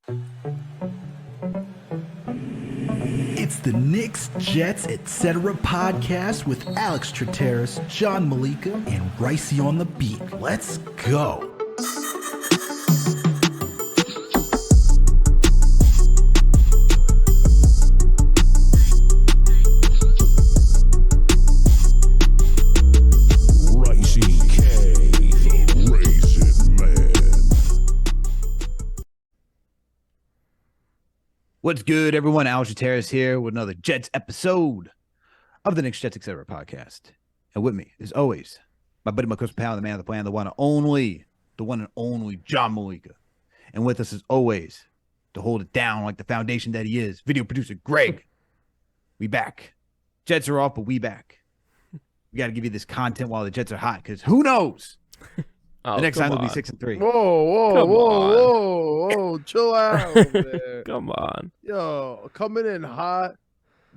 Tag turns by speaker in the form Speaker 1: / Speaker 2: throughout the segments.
Speaker 1: It's the Knicks, Jets, etc. podcast with Alex Trataros, John Meleka, and Raisi on the beat. Let's go.
Speaker 2: Raisi K, the Raisin Man.
Speaker 3: What's good, everyone? Alex Trataros here with another Jets episode of the Knicks, Jets, etc. podcast. And with me, as always, my buddy, my close pal, the man, the plan, the one and only John Meleka. And with us, as always, to hold it down like the foundation that he is, video producer Greg. We back. Jets are off, but we back. We got to give you this content while the Jets are hot, because who knows? The next time they'll be 6-3.
Speaker 4: Whoa, chill out, man.
Speaker 5: Come on.
Speaker 4: Yo, coming in hot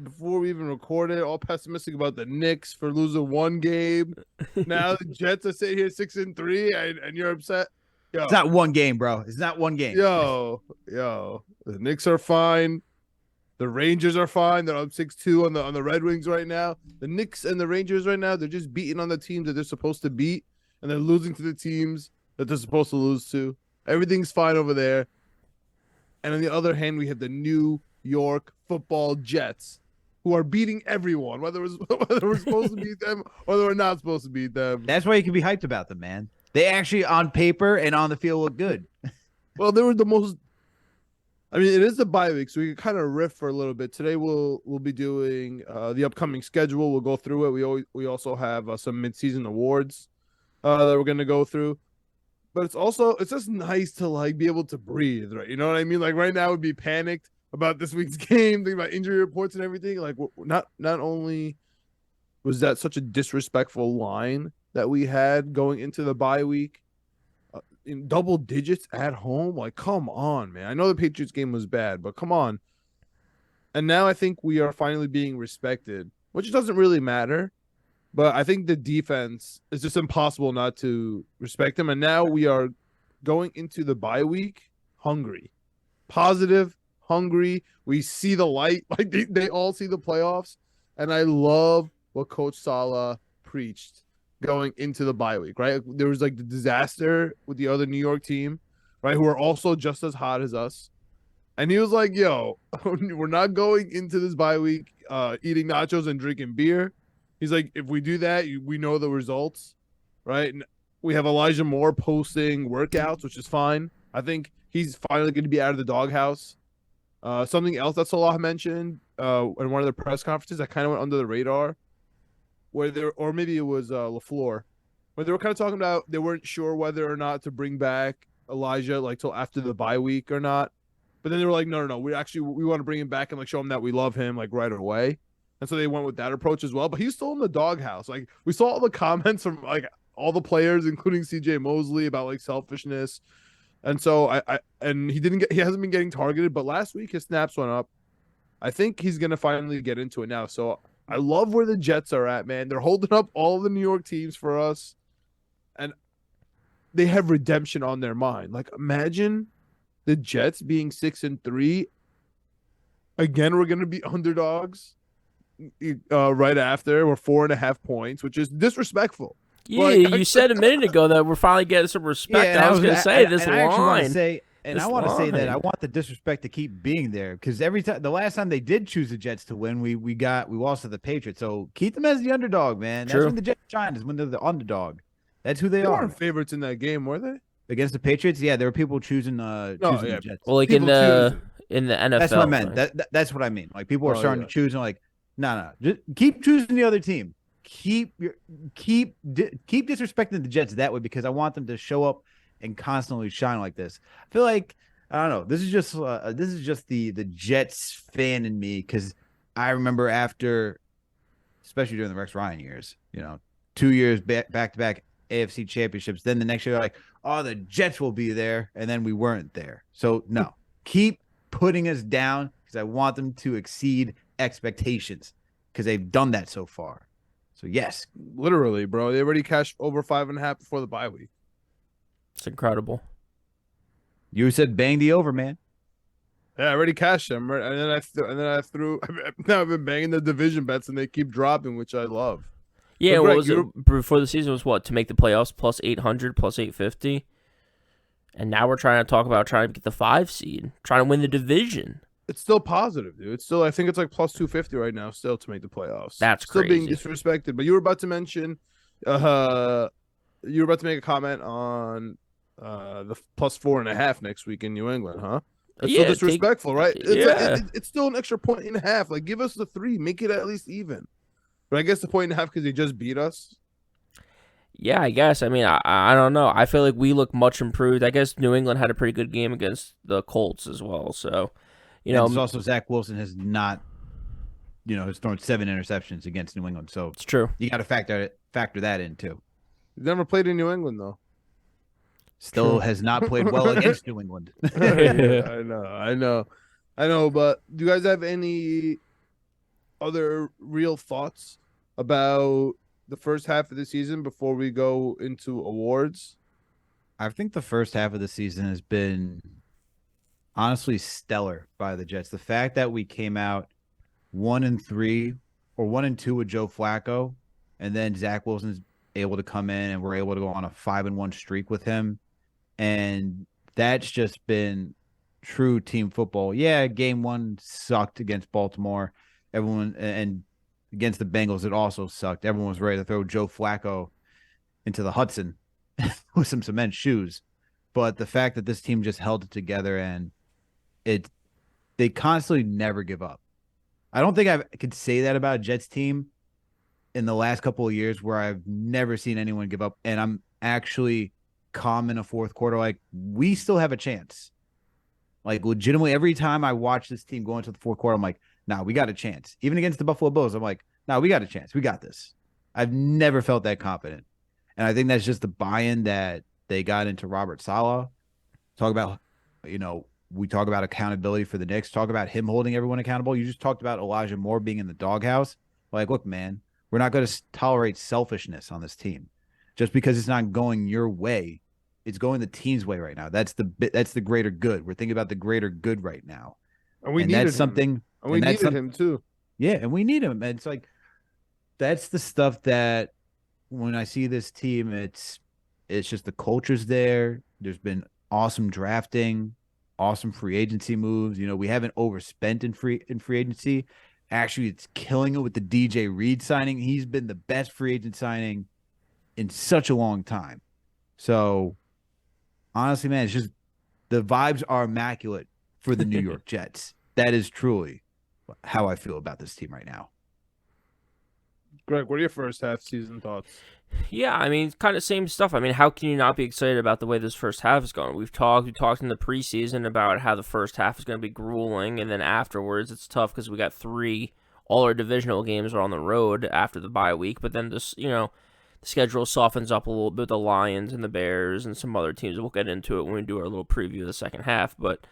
Speaker 4: before we even recorded, all pessimistic about the Knicks for losing one game. Now the Jets are sitting here 6-3, and you're upset. Yo,
Speaker 3: It's not one game, bro. It's not one game.
Speaker 4: yo, the Knicks are fine. The Rangers are fine. They're up 6-2 on the Red Wings right now. The Knicks and the Rangers right now, they're just beating on the teams that they're supposed to beat. And they're losing to the teams that they're supposed to lose to. Everything's fine over there. And on the other hand, we have the New York Football Jets, who are beating everyone, whether we're supposed to beat them or we're not supposed to beat them.
Speaker 3: That's why you can be hyped about them, man. They actually, on paper and on the field, look good.
Speaker 4: Well, they were the most. I mean, it is the bye week, so we can kind of riff for a little bit. Today we'll be doing the upcoming schedule. We'll go through it. We also have some midseason awards that we're gonna go through, but it's just nice to like be able to breathe, right? You know what I mean? Like right now, we'd be panicked about this week's game, thinking about injury reports and everything. Like not only was that such a disrespectful line that we had going into the bye week, in double digits at home. Like, come on, man. I know the Patriots game was bad, but come on. And now I think we are finally being respected, which doesn't really matter. But I think the defense is just impossible not to respect them. And now we are going into the bye week hungry, positive, hungry. We see the light. Like they all see the playoffs. And I love what Coach Saleh preached going into the bye week, right? There was like the disaster with the other New York team, right? Who are also just as hot as us. And he was like, yo, we're not going into this bye week eating nachos and drinking beer. He's like, if we do that, we know the results, right? And we have Elijah Moore posting workouts, which is fine. I think he's finally going to be out of the doghouse. Something else that Salah mentioned in one of the press conferences that kind of went under the radar, or maybe it was LaFleur, where they were kind of talking about they weren't sure whether or not to bring back Elijah like till after the bye week or not. But then they were like, no, we want to bring him back and like show him that we love him like right away. And so they went with that approach as well. But he's still in the doghouse. Like we saw all the comments from like all the players, including CJ Mosley, about like selfishness. And so he hasn't been getting targeted, but last week his snaps went up. I think he's gonna finally get into it now. So I love where the Jets are at, man. They're holding up all the New York teams for us. And they have redemption on their mind. Like imagine the Jets being 6-3. Again, we're gonna be underdogs. Right after we're 4.5 points, which is disrespectful.
Speaker 5: Yeah,
Speaker 4: Like,
Speaker 5: you said a minute ago that we're finally getting some respect.
Speaker 3: Yeah,
Speaker 5: I was going to say this
Speaker 3: I actually want to
Speaker 5: line.
Speaker 3: say, I want to say that I
Speaker 5: line.
Speaker 3: want the disrespect to keep being there, because every time, the last time they did choose the Jets to win, we lost to the Patriots. So keep them as the underdog, man. That's
Speaker 5: True.
Speaker 3: when the Jets shine, is when they're the underdog. That's who they
Speaker 4: they
Speaker 3: are.
Speaker 4: weren't favorites in that game, were they?
Speaker 3: Against the Patriots. Yeah, there were people choosing
Speaker 4: yeah.
Speaker 3: the Jets.
Speaker 5: Well, like
Speaker 4: People
Speaker 5: in the NFL.
Speaker 3: That's what I meant.
Speaker 5: right?
Speaker 3: That's what I mean. Like people are
Speaker 4: Oh,
Speaker 3: starting
Speaker 4: yeah.
Speaker 3: to choose and like, no, just keep choosing the other team. Keep disrespecting the Jets that way, because I want them to show up and constantly shine like this. I feel like, I don't know, this is just the Jets fan in me, because I remember after, especially during the Rex Ryan years, 2 years back to back AFC championships. Then the next year, like, oh, the Jets will be there, and then we weren't there. So no, keep putting us down, because I want them to exceed expectations, because they've done that so far. So yes,
Speaker 4: Literally, bro. They already cashed over 5.5 before the bye week.
Speaker 5: It's incredible.
Speaker 3: you said bang the over, man.
Speaker 4: Yeah, I already cashed them, right? And then I threw. Now I've been banging the division bets, and they keep dropping, which I love.
Speaker 5: Yeah,
Speaker 4: So,
Speaker 5: what
Speaker 4: Greg,
Speaker 5: was it before the season? Was what, to make the playoffs plus 800, plus 850, and now we're trying to talk about trying to get the 5 seed, trying to win the division.
Speaker 4: It's still positive, dude. It's still, I think it's like plus 250 right now, still to make the playoffs.
Speaker 5: That's
Speaker 4: still being
Speaker 5: crazy.
Speaker 4: disrespected. But you were about to mention, you were about to make a comment on the plus 4.5 next week in New England, huh? That's
Speaker 5: Yeah,
Speaker 4: so disrespectful, right?
Speaker 5: Yeah.
Speaker 4: It's still an extra 1.5. Like, give us the 3, make it at least even. But I guess the 1.5 because they just beat us.
Speaker 5: Yeah, I guess. I mean, I don't know. I feel like we look much improved. I guess New England had a pretty good game against the Colts as well. So,
Speaker 3: And there's also Zach Wilson has not, has thrown 7 interceptions against New England. So
Speaker 5: it's true.
Speaker 3: You got to factor that in too.
Speaker 4: He's never played in New England though.
Speaker 3: Still has not played well against New England.
Speaker 4: Yeah, I know. But do you guys have any other real thoughts about the first half of the season before we go into awards?
Speaker 3: I think the first half of the season has been honestly stellar by the Jets. The fact that we came out 1-3 or 1-2 with Joe Flacco, and then Zach Wilson's able to come in and we're able to go on a 5-1 streak with him. And that's just been true team football. Yeah, game 1 sucked against Baltimore. Everyone, and against the Bengals, it also sucked. Everyone was ready to throw Joe Flacco into the Hudson with some cement shoes. But the fact that this team just held it together and they constantly never give up. I don't think I could say that about a Jets team in the last couple of years where I've never seen anyone give up. And I'm actually calm in a fourth quarter. Like, we still have a chance. Like, legitimately, every time I watch this team go into the fourth quarter, I'm like, nah, we got a chance. Even against the Buffalo Bills, I'm like, nah, we got a chance. We got this. I've never felt that confident. And I think that's just the buy-in that they got into Robert Saleh. Talk about, we talk about accountability for the Knicks. Talk about him holding everyone accountable. You just talked about Elijah Moore being in the doghouse. Like, look, man, we're not going to tolerate selfishness on this team. Just because it's not going your way, it's going the team's way right now. That's the greater good. We're thinking about the greater good right now.
Speaker 4: And we needed
Speaker 3: that's something.
Speaker 4: him. And we needed him too.
Speaker 3: Yeah, and we need him. And it's like, that's the stuff that when I see this team, it's just the culture's there. There's been awesome drafting, awesome free agency moves. We haven't overspent in free agency. Actually, it's killing it with the DJ Reed signing. He's been the best free agent signing in such a long time. So honestly, man, it's just the vibes are immaculate for the New York Jets. That is truly how I feel about this team right now.
Speaker 4: Greg, what are your first half season thoughts?
Speaker 5: Yeah, I mean, kind of same stuff. I mean, how can you not be excited about the way this first half is going? We talked in the preseason about how the first half is going to be grueling, and then afterwards it's tough because we got 3 all our divisional games are on the road after the bye week. But then this, the schedule softens up a little bit with the Lions and the Bears and some other teams. We'll get into it when we do our little preview of the second half. But,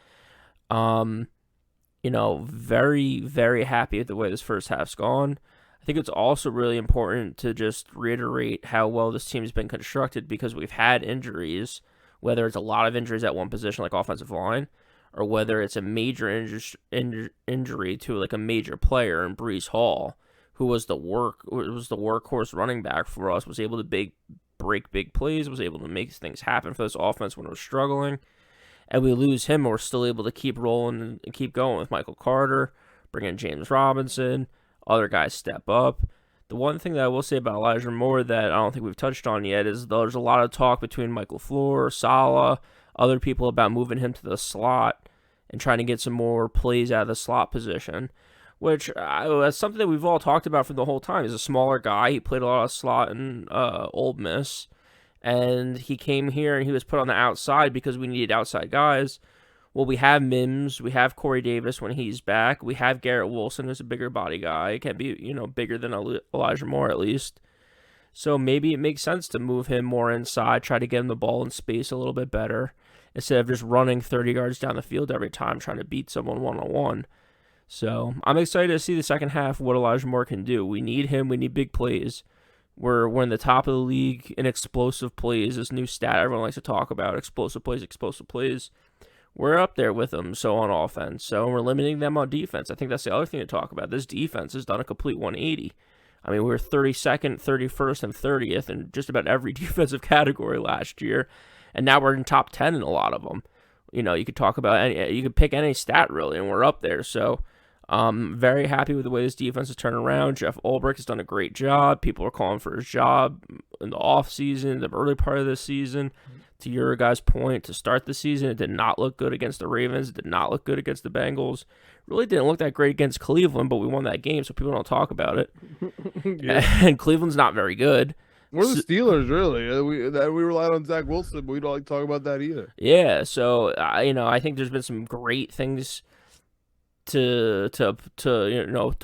Speaker 5: very, very happy with the way this first half's gone. I think it's also really important to just reiterate how well this team's been constructed because we've had injuries, whether it's a lot of injuries at one position like offensive line, or whether it's a major injury to like a major player in Breece Hall, who was the workhorse running back for us, was able to break big plays, was able to make things happen for this offense when it was struggling. And we lose him, and we're still able to keep rolling and keep going with Michael Carter, bring in James Robinson. Other guys step up. The one thing that I will say about Elijah Moore that I don't think we've touched on yet is there's a lot of talk between Michael Floor, Saleh, other people about moving him to the slot and trying to get some more plays out of the slot position, which is something that we've all talked about for the whole time. He's a smaller guy. He played a lot of slot in Ole Miss, and he came here and he was put on the outside because we needed outside guys. Well, we have Mims, we have Corey Davis when he's back, we have Garrett Wilson, who's a bigger body guy. He can be, bigger than Elijah Moore at least. So maybe it makes sense to move him more inside, try to get him the ball in space a little bit better, instead of just running 30 yards down the field every time trying to beat someone one-on-one. So I'm excited to see the second half what Elijah Moore can do. We need him, we need big plays. We're in the top of the league in explosive plays, this new stat everyone likes to talk about, explosive plays. we're up there with them. So on offense, so we're limiting them on defense. I think that's the other thing to talk about. This defense has done a complete 180. I mean, we were 32nd, 31st, and 30th in just about every defensive category last year, and now we're in top 10 in a lot of them. You know, you could talk about you could pick any stat really, and we're up there. So, very happy with the way this defense has turned around. Jeff Ulbrich has done a great job. People are calling for his job in the offseason, the early part of the season. To your guys' point, to start the season, it did not look good against the Ravens. It did not look good against the Bengals. Really didn't look that great against Cleveland, but we won that game, so people don't talk about it. And Cleveland's not very good.
Speaker 4: We're the Steelers, really. We relied on Zach Wilson, but we don't like to talk about that either.
Speaker 5: Yeah, so I think there's been some great things to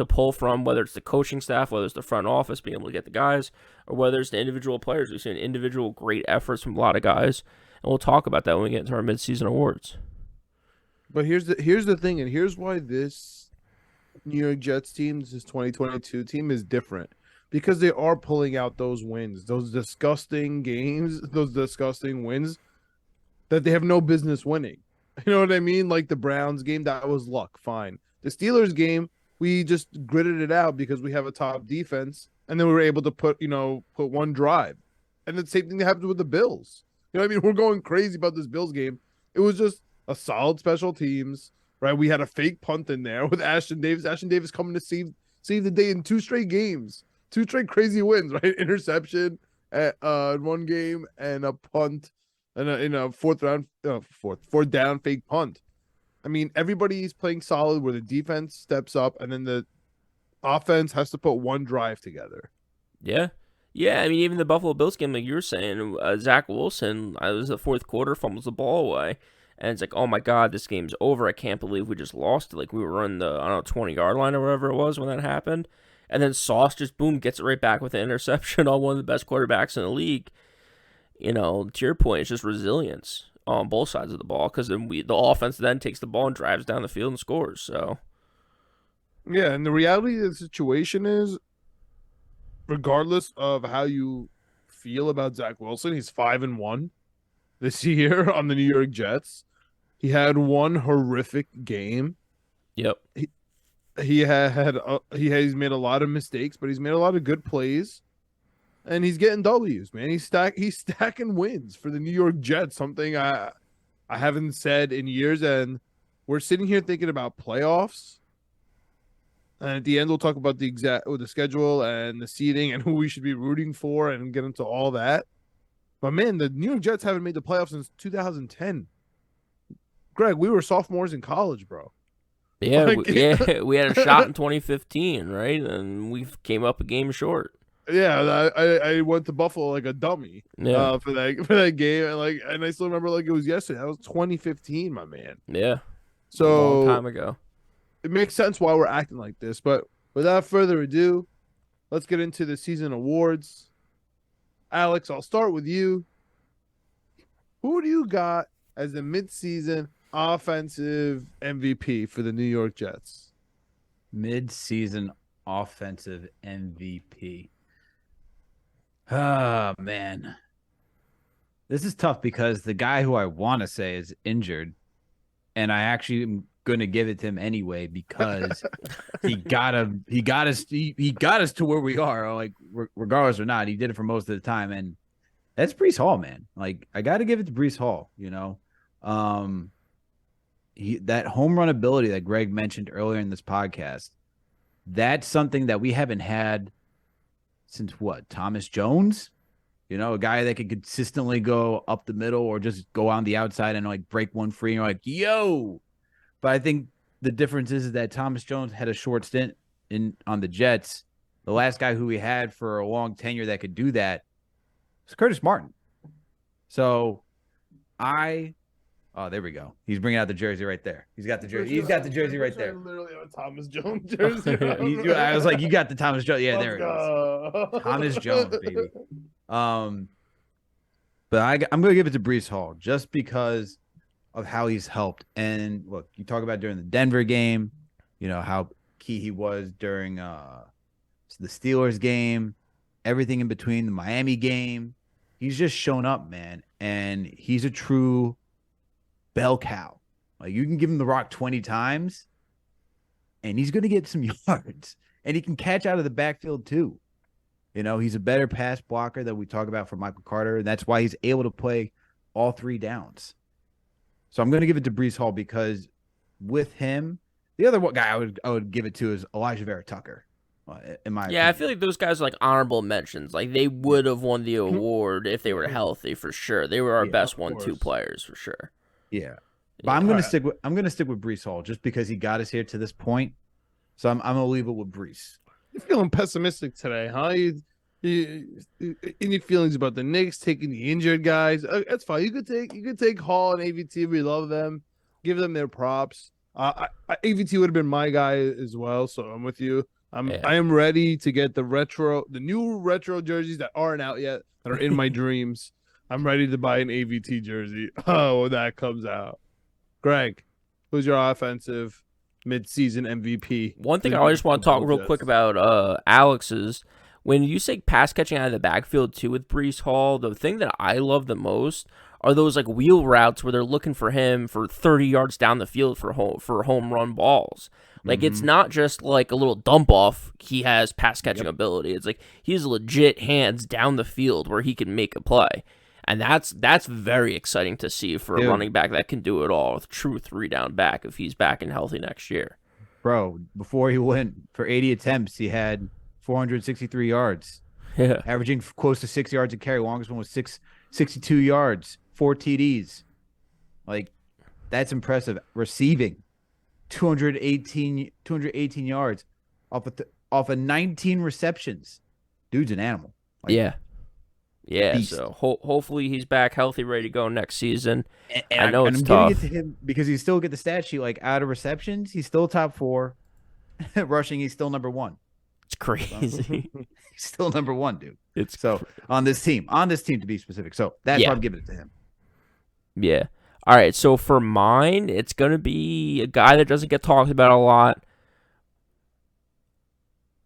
Speaker 5: pull from, whether it's the coaching staff, whether it's the front office being able to get the guys, or whether it's the individual players. We've seen individual great efforts from a lot of guys, and we'll talk about that when we get into our midseason awards.
Speaker 4: But here's the thing, and here's why this New York Jets team, this 2022 team, is different. Because they are pulling out those wins, those disgusting games, those disgusting wins that they have no business winning. You know what I mean? Like the Browns game, that was luck, fine. The Steelers game, we just gritted it out because we have a top defense, and then we were able to put one drive. And the same thing that happened with the Bills. You know what I mean? We're going crazy about this Bills game. It was just a solid special teams, right? We had a fake punt in there with Ashton Davis. Ashton Davis coming to save the day in 2 straight games. 2 straight crazy wins, right? Interception at one game and a punt and a fourth down fake punt. I mean, everybody's playing solid where the defense steps up and then the offense has to put one drive together.
Speaker 5: Yeah. Yeah, I mean, even the Buffalo Bills game, like you were saying, Zach Wilson, it was the fourth quarter, fumbles the ball away. And it's like, oh my God, this game's over. I can't believe we just lost. Like, we were on the, 20-yard line or whatever it was when that happened. And then Sauce just, boom, gets it right back with an interception on one of the best quarterbacks in the league. You know, to your point, it's just resilience on both sides of the ball, because then the offense then takes the ball and drives down the field and scores. So,
Speaker 4: yeah, and the reality of the situation is, regardless of how you feel about Zach Wilson, he's 5-1 this year on the New York Jets. He had one horrific game.
Speaker 5: Yep.
Speaker 4: He's made a lot of mistakes, but he's made a lot of good plays, and he's getting W's, man. He's stacking wins for the New York Jets, something I haven't said in years. And we're sitting here thinking about playoffs, and at the end we'll talk about the schedule and the seeding and who we should be rooting for and get into all that. But man, the New York Jets haven't made the playoffs since 2010. Greg, we were sophomores in college, bro.
Speaker 5: Yeah, we had a shot in 2015, right? And we came up a game short.
Speaker 4: Yeah, I went to Buffalo like a dummy for that game, and I still remember like it was yesterday. That was 2015, my man.
Speaker 5: Yeah,
Speaker 4: so
Speaker 5: a long time ago.
Speaker 4: It makes sense why we're acting like this. But without further ado, let's get into the season awards. Alex, I'll start with you. Who do you got as the midseason offensive MVP for the New York Jets?
Speaker 3: Mid-season offensive MVP. Oh, man. This is tough because the guy who I want to say is injured, and I actually am going to give it to him anyway because he got us to where we are, like regardless or not. He did it for most of the time, and that's Breece Hall, man. Like, I got to give it to Breece Hall, you know. That home run ability that Greg mentioned earlier in this podcast, that's something that we haven't had since what? Thomas Jones? You know, a guy that could consistently go up the middle or just go on the outside and like break one free and you're like, yo. But I think the difference is that Thomas Jones had a short stint on the Jets. The last guy who we had for a long tenure that could do that was Curtis Martin. So oh, there we go. He's bringing out the jersey right there. He's got the jersey. He's got the jersey right there.
Speaker 4: Literally a Thomas Jones jersey.
Speaker 3: I was like, you got the Thomas Jones. Yeah, there it is. Thomas Jones, baby. But I'm going to give it to Breece Hall just because of how he's helped. And look, you talk about during the Denver game, you know, how key he was during the Steelers game, everything in between, the Miami game. He's just shown up, man. And he's a true bell cow. Like you can give him the rock 20 times, and he's going to get some yards, and he can catch out of the backfield too. He's a better pass blocker that we talk about for Michael Carter, and that's why he's able to play all 3 downs. So I'm going to give it to Brees Hall because with him, the other guy I would give it to is Elijah Vera Tucker. In my opinion.
Speaker 5: I feel like those guys are like honorable mentions. Like they would have won the award if they were healthy for sure. They were our best 1-2 players for sure.
Speaker 3: Yeah, but I'm gonna stick with Brees Hall just because he got us here to this point. So I'm gonna leave it with Brees.
Speaker 4: You're feeling pessimistic today, huh? Any feelings about the Knicks taking the injured guys? That's fine. You could take Hall and AVT. We love them. Give them their props. AVT would have been my guy as well, so I'm with you. I am ready to get the new retro jerseys that aren't out yet, that are in my dreams. I'm ready to buy an AVT jersey. Oh, when that comes out. Greg, who's your offensive midseason MVP?
Speaker 5: One thing I just want to talk real quick about Alex is when you say pass catching out of the backfield too with Brees Hall, the thing that I love the most are those like wheel routes where they're looking for him for 30 yards down the field for home run balls. Like it's not just like a little dump off. He has pass catching ability. It's like he's legit hands down the field where he can make a play. And that's very exciting to see for a running back that can do it all. With true 3-down back if he's back and healthy next year.
Speaker 3: Bro, before he went for 80 attempts, he had 463 yards.
Speaker 5: Yeah.
Speaker 3: Averaging close to 6 yards a carry. Longest one was 62 yards, 4 TDs. Like, that's impressive. Receiving 218 yards off of 19 receptions. Dude's an animal.
Speaker 5: Like, yeah.
Speaker 3: Beast.
Speaker 5: So hopefully he's back healthy, ready to go next season.
Speaker 3: And
Speaker 5: I know
Speaker 3: I'm
Speaker 5: it's tough.
Speaker 3: giving it to him because he still get the stat sheet. Like out of receptions, he's still top 4. Rushing, he's still number 1.
Speaker 5: It's crazy.
Speaker 3: He's still number 1, dude.
Speaker 5: It's
Speaker 3: on this team to be specific. So that's why I'm giving it to him.
Speaker 5: Yeah. All right. So for mine, it's gonna be a guy that doesn't get talked about a lot.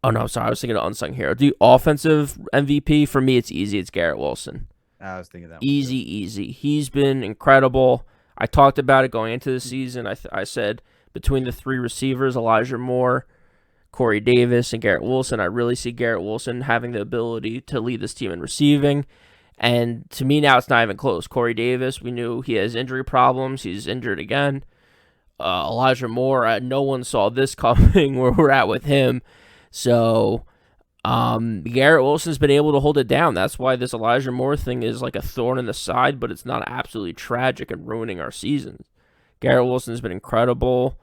Speaker 5: Oh, no, sorry. I was thinking of unsung hero. The offensive MVP, for me, it's easy. It's Garrett Wilson.
Speaker 3: I was thinking that.
Speaker 5: Easy. He's been incredible. I talked about it going into the season. I said between the 3 receivers, Elijah Moore, Corey Davis, and Garrett Wilson, I really see Garrett Wilson having the ability to lead this team in receiving. And to me now, it's not even close. Corey Davis, we knew he has injury problems. He's injured again. Elijah Moore, no one saw this coming where we're at with him. So Garrett Wilson's been able to hold it down. That's why this Elijah Moore thing is like a thorn in the side, but it's not absolutely tragic and ruining our season. Garrett Wilson's been incredible.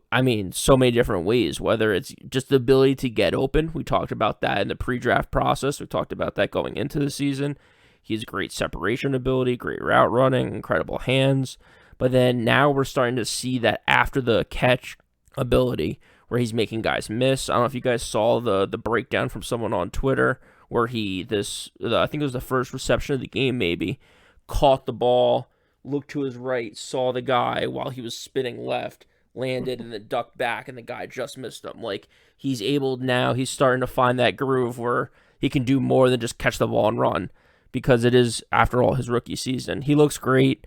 Speaker 5: I mean, so many different ways, whether it's just the ability to get open. We talked about that in the pre-draft process. We talked about that going into the season. He's great separation ability, great route running, incredible hands. But then now we're starting to see that after the catch ability where he's making guys miss. I don't know if you guys saw the breakdown from someone on Twitter where I think it was the first reception of the game maybe, caught the ball, looked to his right, saw the guy while he was spinning left, landed and then ducked back and the guy just missed him. Like he's starting to find that groove where he can do more than just catch the ball and run because it is, after all, his rookie season. He looks great.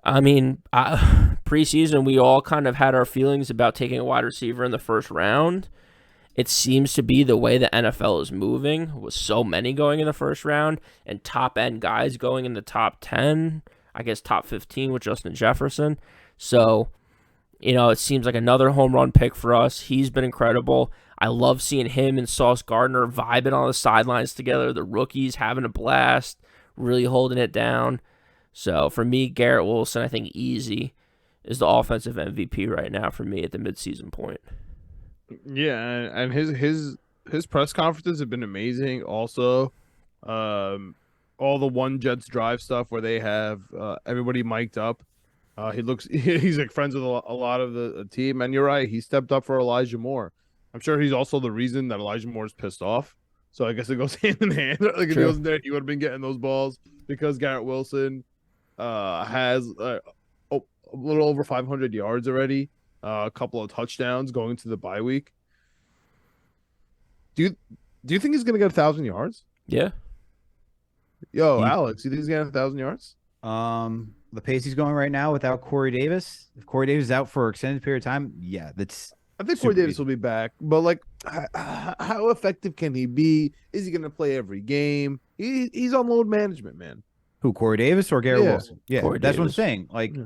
Speaker 5: I mean, preseason, we all kind of had our feelings about taking a wide receiver in the first round. It seems to be the way the NFL is moving, with so many going in the first round and top-end guys going in the top 10, I guess top 15 with Justin Jefferson. So, it seems like another home run pick for us. He's been incredible. I love seeing him and Sauce Gardner vibing on the sidelines together. The rookies having a blast, really holding it down. So for me, Garrett Wilson, I think easy is the offensive MVP right now for me at the midseason point.
Speaker 4: Yeah, and his press conferences have been amazing. Also, all the One Jets Drive stuff where they have everybody mic'd up. He's like friends with a lot of the team, and you're right. He stepped up for Elijah Moore. I'm sure he's also the reason that Elijah Moore is pissed off. So I guess it goes hand in hand. Like if he wasn't there, he would have been getting those balls because Garrett Wilson has a little over 500 yards already, a couple of touchdowns going into the bye week. Do you think he's gonna get 1,000 yards?
Speaker 5: Yeah.
Speaker 4: Alex, you think he's gonna get 1,000 yards?
Speaker 3: the pace he's going right now without Corey Davis. If Corey Davis is out for an extended period of time, yeah, that's
Speaker 4: I think Corey
Speaker 3: super
Speaker 4: Davis
Speaker 3: easy.
Speaker 4: will be back, but like, how effective can he be? Is he going to play every game? He's on load management, man.
Speaker 3: Who, Corey Davis or Garrett
Speaker 4: Yeah.
Speaker 3: Wilson? Yeah,
Speaker 5: Corey
Speaker 3: that's what I'm
Speaker 5: Davis.
Speaker 3: saying. Like,
Speaker 4: Yeah.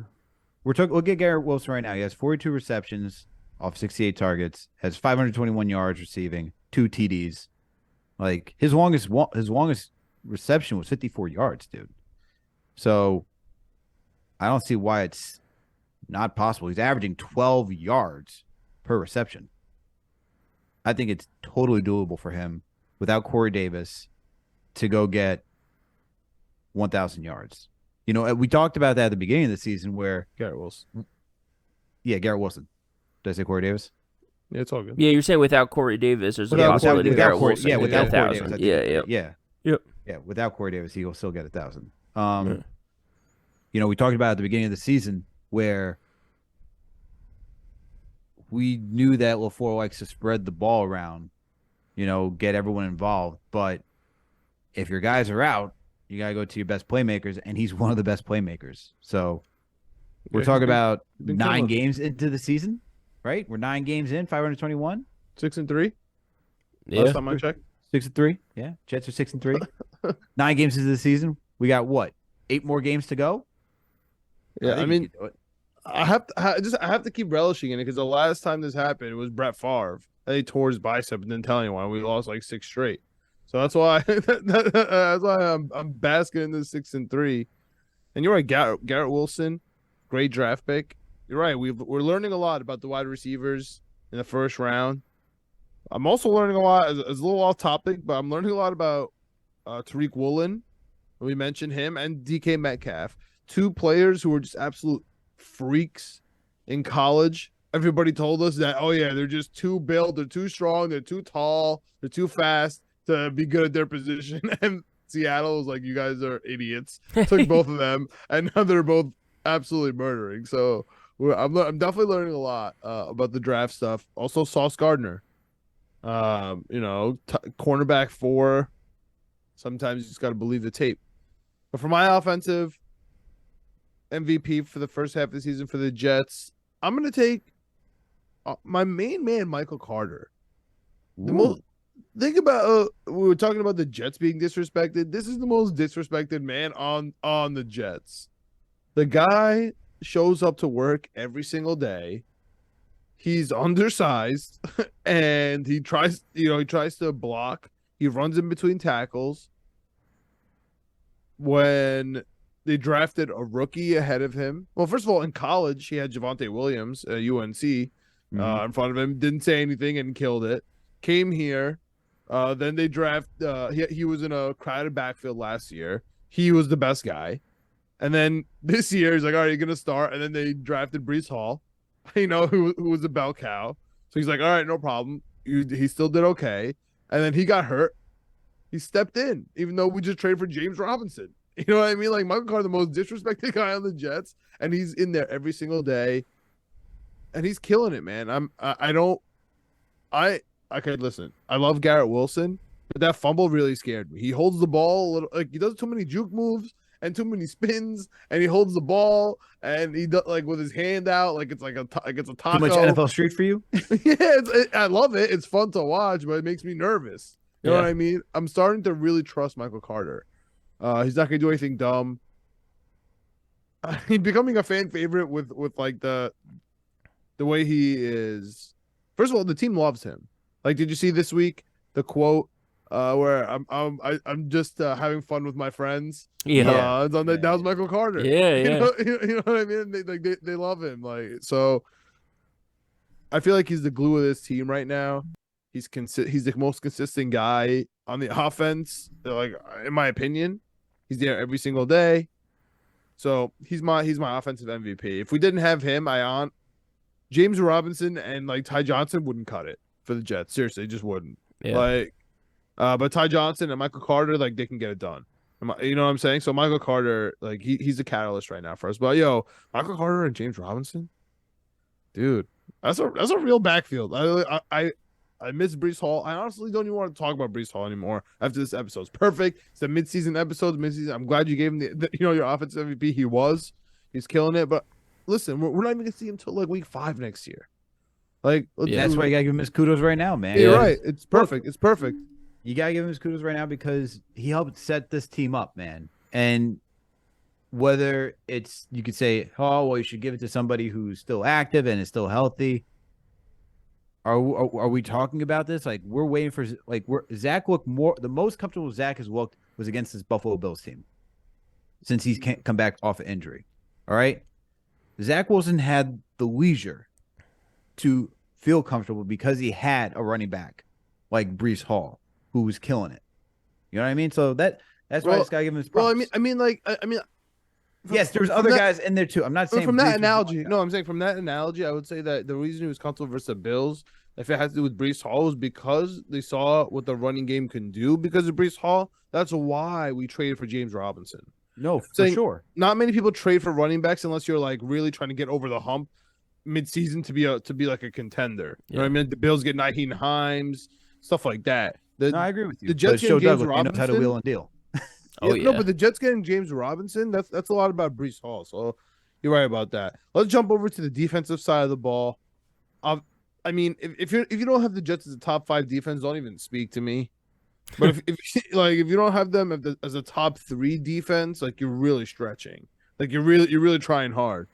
Speaker 3: look at Garrett Wilson right now. He has 42 receptions off 68 targets, has 521 yards receiving, 2 TDs. Like his longest reception was 54 yards, dude. So I don't see why it's not possible. He's averaging 12 yards per reception. I think it's totally doable for him without Corey Davis to go get 1,000 yards. You know, we talked about that at the beginning of the season where,
Speaker 4: Garrett Wilson.
Speaker 3: yeah, Garrett Wilson. Did I say Corey Davis?
Speaker 4: Yeah, it's all good.
Speaker 5: Yeah, you're saying without Corey Davis, there's a
Speaker 4: Without
Speaker 5: possibility
Speaker 4: Corey
Speaker 5: of
Speaker 4: Davis.
Speaker 5: Garrett
Speaker 3: Corey,
Speaker 5: Wilson.
Speaker 3: yeah,
Speaker 5: could
Speaker 3: without
Speaker 5: get
Speaker 3: Corey
Speaker 5: 1,000.
Speaker 3: Davis. I
Speaker 5: Yeah,
Speaker 3: think,
Speaker 5: yeah.
Speaker 3: yeah.
Speaker 5: Yep.
Speaker 3: Without Corey Davis, he'll still get 1,000.
Speaker 5: Yeah.
Speaker 3: You know, we talked about at the beginning of the season where we knew that LaFleur likes to spread the ball around, you know, get everyone involved. But if your guys are out, you got to go to your best playmakers, and he's one of the best playmakers. So we're
Speaker 4: Yeah,
Speaker 3: talking
Speaker 4: he's been-
Speaker 3: about
Speaker 4: been
Speaker 3: 9
Speaker 4: killing.
Speaker 3: games into the season, right? We're 9 games in, 521,
Speaker 4: 6-3.
Speaker 5: Yeah.
Speaker 4: Last time I checked.
Speaker 3: 6-3. Yeah, Jets are 6-3. 9 games into the season. We got what? 8 more games to go.
Speaker 4: Yeah, I
Speaker 3: think
Speaker 4: mean,
Speaker 3: you can do it.
Speaker 4: I have to keep relishing in it because the last time this happened, it was Brett Favre. And he tore his bicep and didn't tell anyone. We lost like 6 straight. So that's why that's why I'm basking in this 6-3. And you're right, Garrett Wilson, great draft pick. You're right. We're learning a lot about the wide receivers in the first round. I'm also learning a lot. It's a little off topic, but I'm learning a lot about Tariq Woolen. We mentioned him and DK Metcalf, 2 players who were just absolute freaks in college. Everybody told us that, oh yeah, they're just too built, they're too strong, they're too tall, they're too fast to be good at their position. And Seattle was like, you guys are idiots. Took both of them, and now they're both absolutely murdering. So I'm definitely learning a lot about the draft stuff. Also, Sauce Gardner, you know, cornerback 4. Sometimes you just got to believe the tape. But for my offensive MVP for the first half of the season for the Jets, I'm going to take my main man, Michael Carter. Think about we were talking about the Jets being disrespected. This is the most disrespected man on the Jets. The guy shows up to work every single day. He's undersized and he tries to block. He runs in between tackles. When they drafted a rookie ahead of him, well, first of all, in college, he had Javonte Williams, UNC, in front of him. Didn't say anything and killed it. Came here. Then they draft. He was in a crowded backfield last year. He was the best guy. And then this year, he's like, all right, you're going to start. And then they drafted Breece Hall, you know, who was a bell cow. So he's like, all right, no problem. He still did okay. And then he got hurt. He stepped in, even though we just traded for James Robinson. You know what I mean? Like, Michael Carter, the most disrespected guy on the Jets, and he's in there every single day, and he's killing it, man. Okay, listen, I love Garrett Wilson, but that fumble really scared me. He holds the ball a little, like he does too many juke moves and too many spins, and he holds the ball and he does like with his hand out, like it's a taco.
Speaker 3: Too much NFL Street for you?
Speaker 4: Yeah, I love it. It's fun to watch, but it makes me nervous. You know what I mean? I'm starting to really trust Michael Carter. He's not gonna do anything dumb. He's becoming a fan favorite with like the way he is. First of all, the team loves him. Like, did you see this week the quote where I'm just having fun with my friends?
Speaker 5: Yeah.
Speaker 4: It's on that was Michael Carter.
Speaker 5: Yeah,
Speaker 4: You know what I mean? They love him. Like, so I feel like he's the glue of this team right now. He's the most consistent guy on the offense. Like, in my opinion, he's there every single day. So he's my offensive MVP. If we didn't have him, James Robinson and like Ty Johnson wouldn't cut it for the Jets. Seriously, just wouldn't.
Speaker 5: Yeah.
Speaker 4: Like, but Ty Johnson and Michael Carter, like, they can get it done. You know what I'm saying? So Michael Carter, like, he's a catalyst right now for us. But Michael Carter and James Robinson, dude, that's a real backfield. I miss Breece Hall. I honestly don't even want to talk about Breece Hall anymore after this episode. It's perfect. It's a midseason episode. I'm glad you gave him the your offensive MVP. He was. He's killing it. But listen, we're not even gonna see him until like week 5 next year. Like,
Speaker 3: That's why you gotta give him his kudos right now, man.
Speaker 4: You're right. It's perfect. It's perfect.
Speaker 3: You gotta give him his kudos right now because he helped set this team up, man. And whether it's you could say, oh well, you should give it to somebody who's still active and is still healthy. Are we talking about this? Like we're waiting for Zach looked more. The most comfortable Zach has looked was against this Buffalo Bills team since he's can't come back off of injury. All right, Zach Wilson had the leisure to feel comfortable because he had a running back like Breece Hall who was killing it. You know what I mean? So that's why I just gotta give him his props.
Speaker 4: Well, I mean,
Speaker 3: yes, there's other guys in there too. I'm not saying
Speaker 4: from that
Speaker 3: Breece was
Speaker 4: analogy.
Speaker 3: like
Speaker 4: No, I'm saying from that analogy, I would say that the reason he was comfortable versus the Bills, if it has to do with Breece Hall, was because they saw what the running game can do because of Breece Hall. That's why we traded for James Robinson.
Speaker 3: No, for
Speaker 4: saying,
Speaker 3: sure.
Speaker 4: Not many people trade for running backs unless you're like really trying to get over the hump mid-season to be like a contender. You know what I mean? The Bills get Nyheim Hines, stuff like that.
Speaker 3: No, I agree with you.
Speaker 4: The Jets
Speaker 3: Joe
Speaker 4: getting James
Speaker 3: Douglas,
Speaker 4: Robinson,
Speaker 3: knows how to wheel and deal.
Speaker 4: No, but the Jets getting James Robinson, that's a lot about Breece Hall. So you're right about that. Let's jump over to the defensive side of the ball. I mean, if you don't have the Jets as a top 5 defense, don't even speak to me. But if you don't have them as a top 3 defense, like you're really stretching. Like you're really trying hard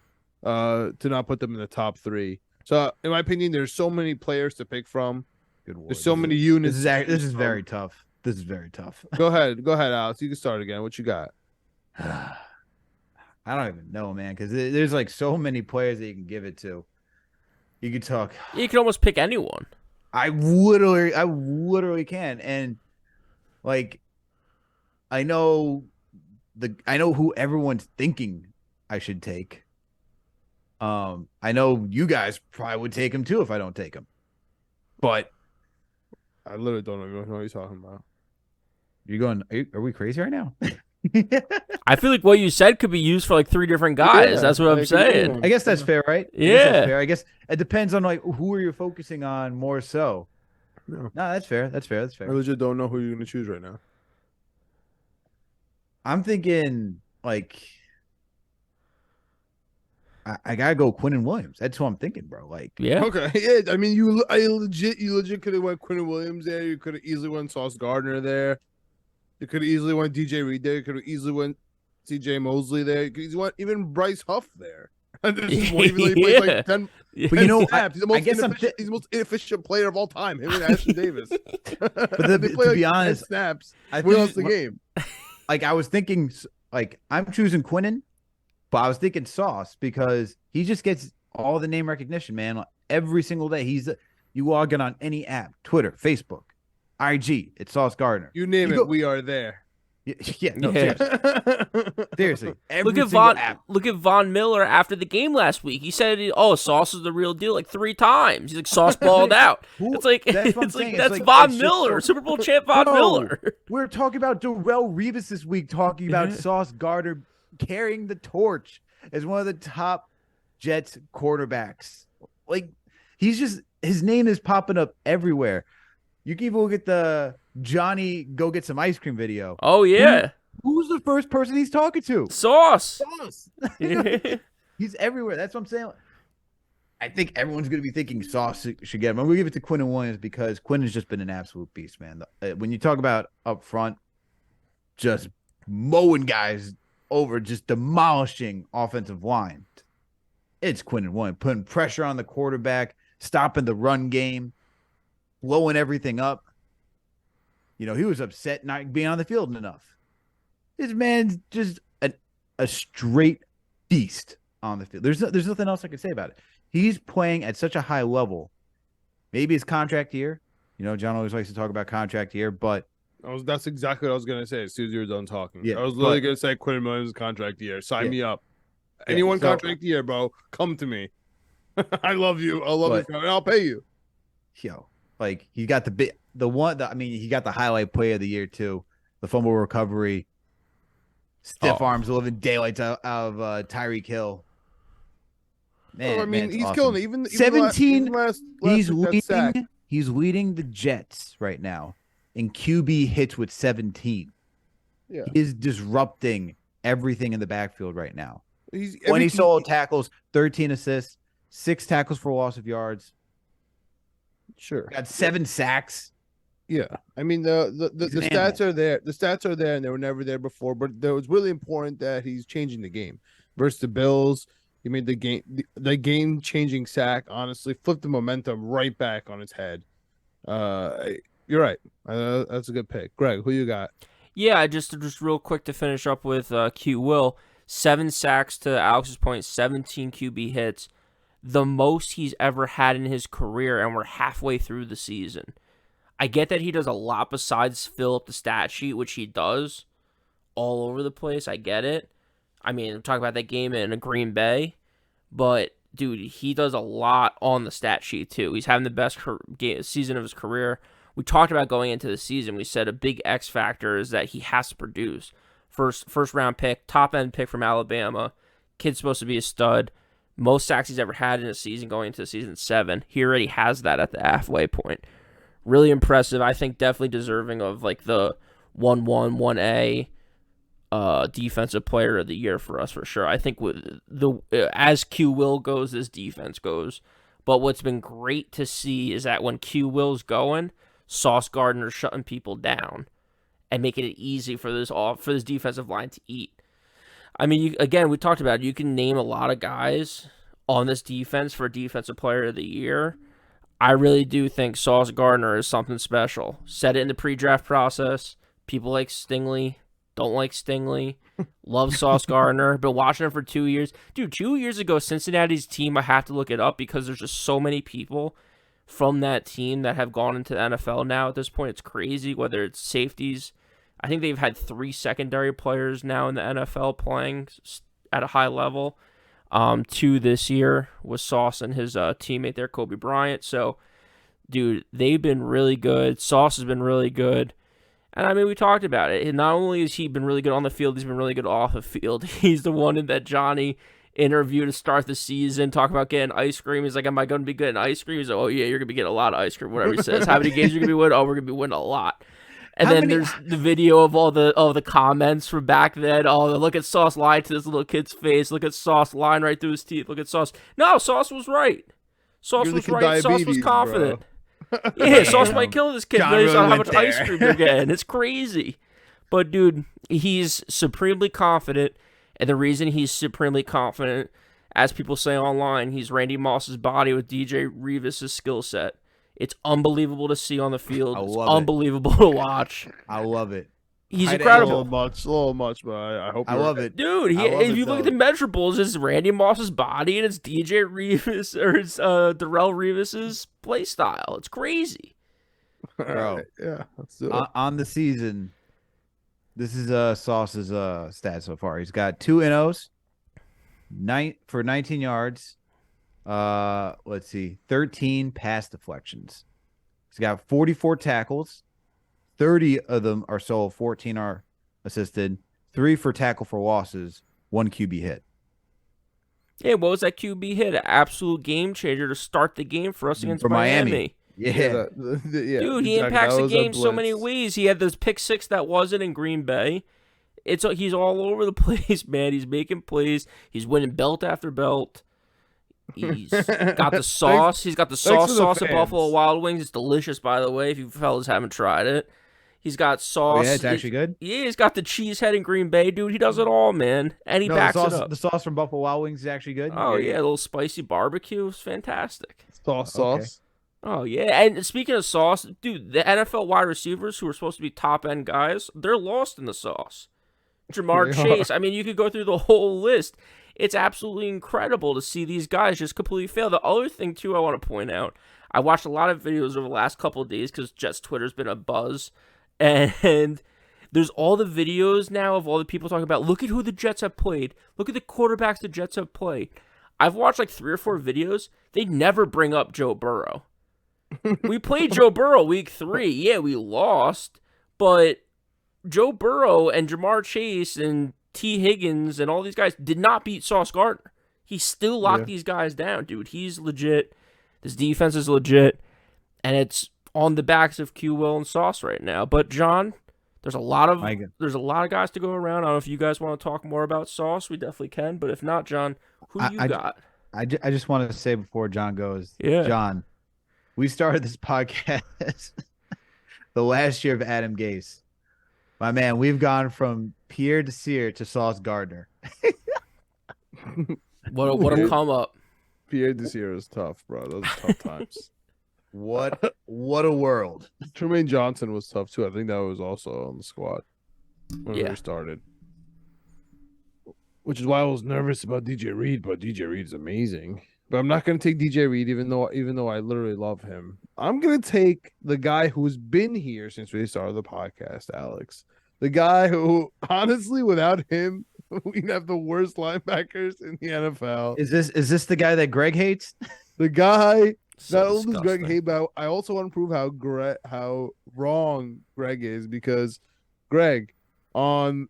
Speaker 4: to not put them in the top 3. So in my opinion, there's so many players to pick from.
Speaker 3: Good word.
Speaker 4: There's so many units.
Speaker 3: This is very tough. This is very tough.
Speaker 4: Go ahead, Alex. You can start again. What you got?
Speaker 3: I don't even know, man, because there's like so many players that you can give it to. You could talk.
Speaker 5: You can almost pick anyone.
Speaker 3: I literally can, and like, I know who everyone's thinking I should take. I know you guys probably would take him too if I don't take him, but
Speaker 4: I literally don't even know what you're talking about.
Speaker 3: You're going? Are we crazy right now?
Speaker 5: I feel like what you said could be used for like 3 different guys.
Speaker 4: Yeah,
Speaker 5: that's what I'm saying.
Speaker 3: I guess that's fair, right?
Speaker 5: Yeah.
Speaker 3: I guess it depends on like who are you focusing on more so. No, that's fair.
Speaker 4: I legit don't know who you're gonna choose right now.
Speaker 3: I'm thinking like I gotta go Quinnen Williams. That's who I'm thinking, bro. Like,
Speaker 5: Yeah.
Speaker 4: Okay. Yeah. I mean, you legit could have went Quinnen Williams there. You could have easily went Sauce Gardner there. You could have easily went DJ Reed there. You could have easily went CJ Mosley there. You could easily went even Bryce Huff there. And this is even though he plays like 10,
Speaker 3: but you know,
Speaker 4: snaps. He's the most inefficient player of all time. Him and Ashton Davis.
Speaker 3: But to be honest,
Speaker 4: 10 snaps.
Speaker 3: I
Speaker 4: We lost the game.
Speaker 3: Like I was thinking, like I'm choosing Quinnen, but I was thinking Sauce because he just gets all the name recognition, man. Like, every single day, you log in on any app, Twitter, Facebook, IG, it's Sauce Gardner.
Speaker 4: You name it, we are there.
Speaker 3: Yeah, no, seriously. Every
Speaker 5: Look at Von Miller after the game last week. He said, "Oh, Sauce is the real deal," like 3 times. He's like Sauce balled out. It's like that's Von Miller, Super Bowl champ Von Miller.
Speaker 3: We're talking about Darrelle Revis this week, talking about Sauce Gardner carrying the torch as one of the top Jets quarterbacks. Like his name is popping up everywhere. You can even look at the Johnny go get some ice cream video.
Speaker 5: Oh yeah.
Speaker 3: Who's the first person he's talking to?
Speaker 5: Sauce.
Speaker 3: He's everywhere. That's what I'm saying. I think everyone's going to be thinking Sauce should get him. I'm going to give it to Quinnen Williams because Quinn has just been an absolute beast, man. When you talk about up front, just mowing guys over, just demolishing offensive line, it's Quinnen Williams putting pressure on the quarterback, stopping the run game, blowing everything up. You know, he was upset not being on the field enough. This man's just a straight beast on the field. There's nothing else I can say about it. He's playing at such a high level. Maybe his contract year. You know, John always likes to talk about contract year, but
Speaker 4: that's exactly what I was gonna say as soon as you were done talking.
Speaker 3: Yeah,
Speaker 4: I was literally gonna say Quinnen Williams' contract year. Sign me up. Anyone contract year, bro. Come to me. I love you. I love you, and I'll pay you.
Speaker 3: Yo, like he got he got the highlight play of the year too. The fumble recovery, stiff arms, living daylights out of Tyreek Hill. Man,
Speaker 4: he's
Speaker 3: awesome.
Speaker 4: killing it. Even
Speaker 3: 17.
Speaker 4: Last
Speaker 3: He's leading the Jets right now in QB hits with 17.
Speaker 4: Yeah,
Speaker 3: He is disrupting everything in the backfield right now.
Speaker 4: He's
Speaker 3: 20 solo tackles, 13 assists, 6 tackles for loss of yards.
Speaker 4: Sure.
Speaker 3: Got 7 sacks.
Speaker 4: Yeah, I mean the
Speaker 3: He's an
Speaker 4: stats
Speaker 3: animal.
Speaker 4: are there. The stats are there, and they were never there before. But it was really important that he's changing the game. Versus the Bills, he made the game changing sack. Honestly, flipped the momentum right back on its head. You're right. That's a good pick, Greg. Who you got?
Speaker 5: Yeah, just real quick to finish up with Q Will. 7 sacks to Alex's point, 17 QB hits. The most he's ever had in his career, and we're halfway through the season. I get that he does a lot besides fill up the stat sheet, which he does all over the place. I get it. I mean, I'm talking about that game in Green Bay, but dude, he does a lot on the stat sheet too. He's having the best season of his career. We talked about going into the season. We said a big X factor is that he has to produce. First round pick, top end pick from Alabama. Kid's supposed to be a stud. Most sacks he's ever had in a season going into season 7. He already has that at the halfway point. Really impressive. I think definitely deserving of like the 1-1, 1A defensive player of the year for us for sure. I think with as Q Will goes, this defense goes. But what's been great to see is that when Q Will's going, Sauce Gardner's shutting people down and making it easy for this defensive line to eat. I mean, we talked about it. You can name a lot of guys on this defense for Defensive Player of the Year. I really do think Sauce Gardner is something special. Said it in the pre-draft process. People like Stingley, don't like Stingley. Love Sauce Gardner. Been watching him for 2 years. Dude, 2 years ago, Cincinnati's team, I have to look it up because there's just so many people from that team that have gone into the NFL now at this point. It's crazy, whether it's safeties. I think they've had 3 secondary players now in the NFL playing at a high level. 2 this year with Sauce and his teammate there, Kobe Bryant. So, dude, they've been really good. Sauce has been really good. And, I mean, we talked about it. And not only has he been really good on the field, he's been really good off the field. He's the one that Johnny interviewed to start the season, talk about getting ice cream. He's like, am I going to be getting ice cream? He's like, oh, yeah, you're going to be getting a lot of ice cream, whatever he says. How many games are you going to be winning? Oh, we're going to be winning a lot. And then there's the video of all the comments from back then. Oh, look at Sauce lying to this little kid's face. Look at Sauce lying right through his teeth. Look at Sauce. No, Sauce was right. Sauce was right. Sauce was confident. Yeah, Sauce might kill this kid based on how much ice cream they're getting. It's crazy. But, dude, he's supremely confident. And the reason he's supremely confident, as people say online, he's Randy Moss's body with DJ Revis's skill set. It's unbelievable to see on the field. It's unbelievable to watch.
Speaker 3: I love it.
Speaker 5: He's incredible.
Speaker 4: A little much, but I hope.
Speaker 3: I love it,
Speaker 5: dude. If you look at the measurables, it's Randy Moss's body and it's DJ Revis or it's Darrell Revis's play style. It's crazy,
Speaker 3: bro.
Speaker 4: Yeah, let's do it.
Speaker 3: On the season, this is Sauce's stats so far. He's got 2 NOs, 19 yards. Let's see, 13 pass deflections. He's got 44 tackles. 30 of them are solo, 14 are assisted, 3 for tackle for losses, 1 QB hit.
Speaker 5: Yeah, what was that QB hit? An absolute game changer to start the game for us against Miami.
Speaker 3: Yeah.
Speaker 5: Dude, he impacts the game so many ways. He had this pick 6 that wasn't in Green Bay. He's all over the place, man. He's making plays. He's winning belt after belt. He's got the sauce. He's got the sauce at Buffalo Wild Wings. It's delicious, by the way, if you fellas haven't tried it. He's got sauce.
Speaker 3: Oh, yeah, it's actually good.
Speaker 5: Yeah, he's got the cheese head in Green Bay, dude. He does it all, man. And he backs it up.
Speaker 3: The sauce from Buffalo Wild Wings is actually good.
Speaker 5: Oh, yeah, a little spicy barbecue. It's fantastic.
Speaker 4: Sauce.
Speaker 5: Oh, yeah. And speaking of sauce, dude, the NFL wide receivers who are supposed to be top-end guys, they're lost in the sauce. Jamar Chase. I mean, you could go through the whole list. It's absolutely incredible to see these guys just completely fail. The other thing, too, I want to point out, I watched a lot of videos over the last couple of days because Jets Twitter's been a buzz. And there's all the videos now of all the people talking about, look at who the Jets have played. Look at the quarterbacks the Jets have played. I've watched like 3 or 4 videos. They never bring up Joe Burrow. We played Joe Burrow week 3. Yeah, we lost. But Joe Burrow and Jamar Chase and T. Higgins and all these guys did not beat Sauce Gardner. He still locked these guys down, dude. He's legit. This defense is legit. And it's on the backs of Q Will and Sauce right now. But, John, There's a lot of
Speaker 3: My God.
Speaker 5: guys to go around. I don't know if you guys want to talk more about Sauce. We definitely can. But if not, John, who you got?
Speaker 3: I just want to say before John goes,
Speaker 5: Yeah.
Speaker 3: John, we started this podcast the last year of Adam Gase. My man, we've gone from Pierre Desir to Sauce Gardner.
Speaker 5: What a come up.
Speaker 4: Pierre Desir is tough, bro. Those are tough times.
Speaker 3: What a world.
Speaker 4: Tremaine Johnson was tough too. I think that was also on the squad when we started. Which is why I was nervous about DJ Reed, but DJ Reed is amazing. But I'm not gonna take DJ Reed, even though I literally love him. I'm gonna take the guy who's been here since we started the podcast, Alex. The guy who, honestly, without him, we'd have the worst linebackers in the NFL.
Speaker 3: Is this the guy that Greg hates?
Speaker 4: The guy.
Speaker 5: So
Speaker 4: Not only does Greg
Speaker 5: disgusting.
Speaker 4: hate, but I also want to prove how wrong Greg is, because Greg or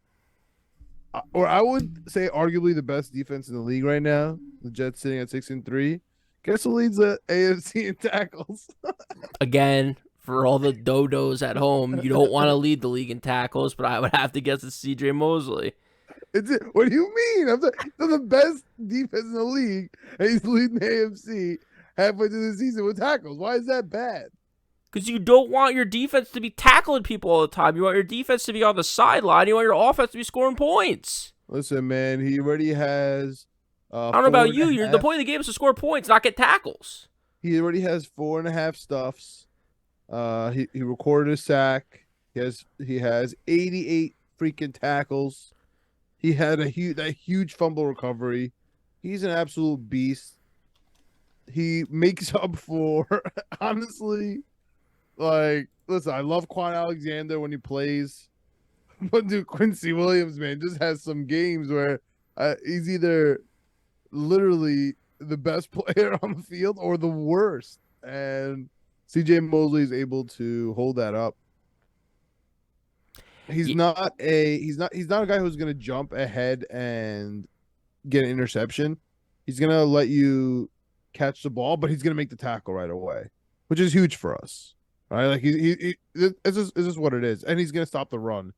Speaker 4: I would say arguably the best defense in the league right now. The Jets sitting at 6-3. Guess who leads the AFC in tackles?
Speaker 5: Again, for all the dodos at home, you don't want to lead the league in tackles, but I would have to guess it's CJ Mosley.
Speaker 4: What do you mean? They're the best defense in the league, and he's leading the AFC halfway through the season with tackles. Why is that bad?
Speaker 5: Because you don't want your defense to be tackling people all the time. You want your defense to be on the sideline. You want your offense to be scoring points.
Speaker 4: Listen, man, he already has.
Speaker 5: I don't know about you. The point of the game is to score points, not get tackles.
Speaker 4: He already has 4.5 stuffs. He recorded a sack. He has 88 freaking tackles. He had that huge fumble recovery. He's an absolute beast. He makes up for, honestly, like, listen, I love Quan Alexander when he plays, but dude, Quincy Williams, man, just has some games where he's either literally the best player on the field or the worst, and CJ Mosley is able to hold that up. He's not a guy who's gonna jump ahead and get an interception. He's gonna let you catch the ball, but he's gonna make the tackle right away, which is huge for us, right? Like it's just what it is, and he's gonna stop the run.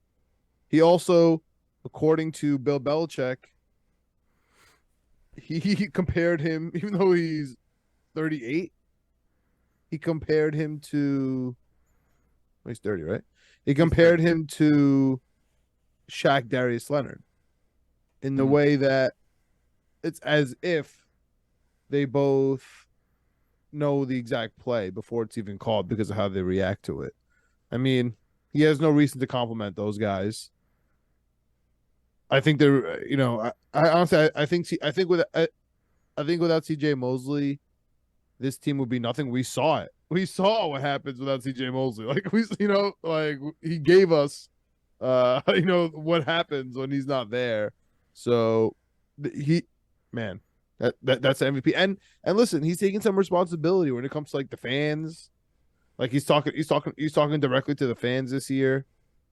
Speaker 4: He also, according to Bill Belichick, he compared him, even though he's 38, he compared him to. Well, he's 30, right? He compared him to Shaq Darius Leonard in the way that it's as if they both know the exact play before it's even called because of how they react to it. I mean, he has no reason to compliment those guys. I think they're, I honestly, I think without CJ Mosley, this team would be nothing. We saw it. We saw what happens without CJ Mosley. Like he gave us, what happens when he's not there. So that's the MVP. And listen, he's taking some responsibility when it comes to like the fans. Like he's talking directly to the fans this year,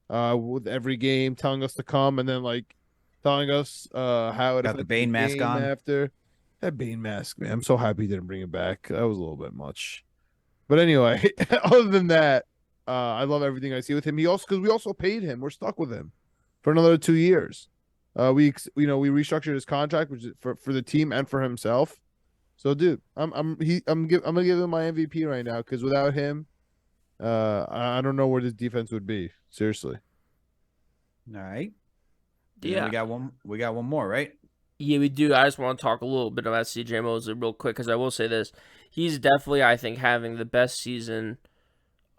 Speaker 4: with every game, telling us to come, and then like telling us how it
Speaker 3: got the Bane mask on
Speaker 4: after. That Bane mask, man. I'm so happy he didn't bring it back. That was a little bit much. But anyway, other than that, I love everything I see with him. Because we also paid him. We're stuck with him for another 2 years. We restructured his contract, which is for the team and for himself. So, dude, I'm gonna give him my MVP right now, because without him, I don't know where this defense would be. Seriously.
Speaker 3: All right.
Speaker 5: Yeah.
Speaker 3: We got one more, right?
Speaker 5: Yeah, we do. I just want to talk a little bit about CJ Mosley real quick, because I will say this. He's definitely, I think, having the best season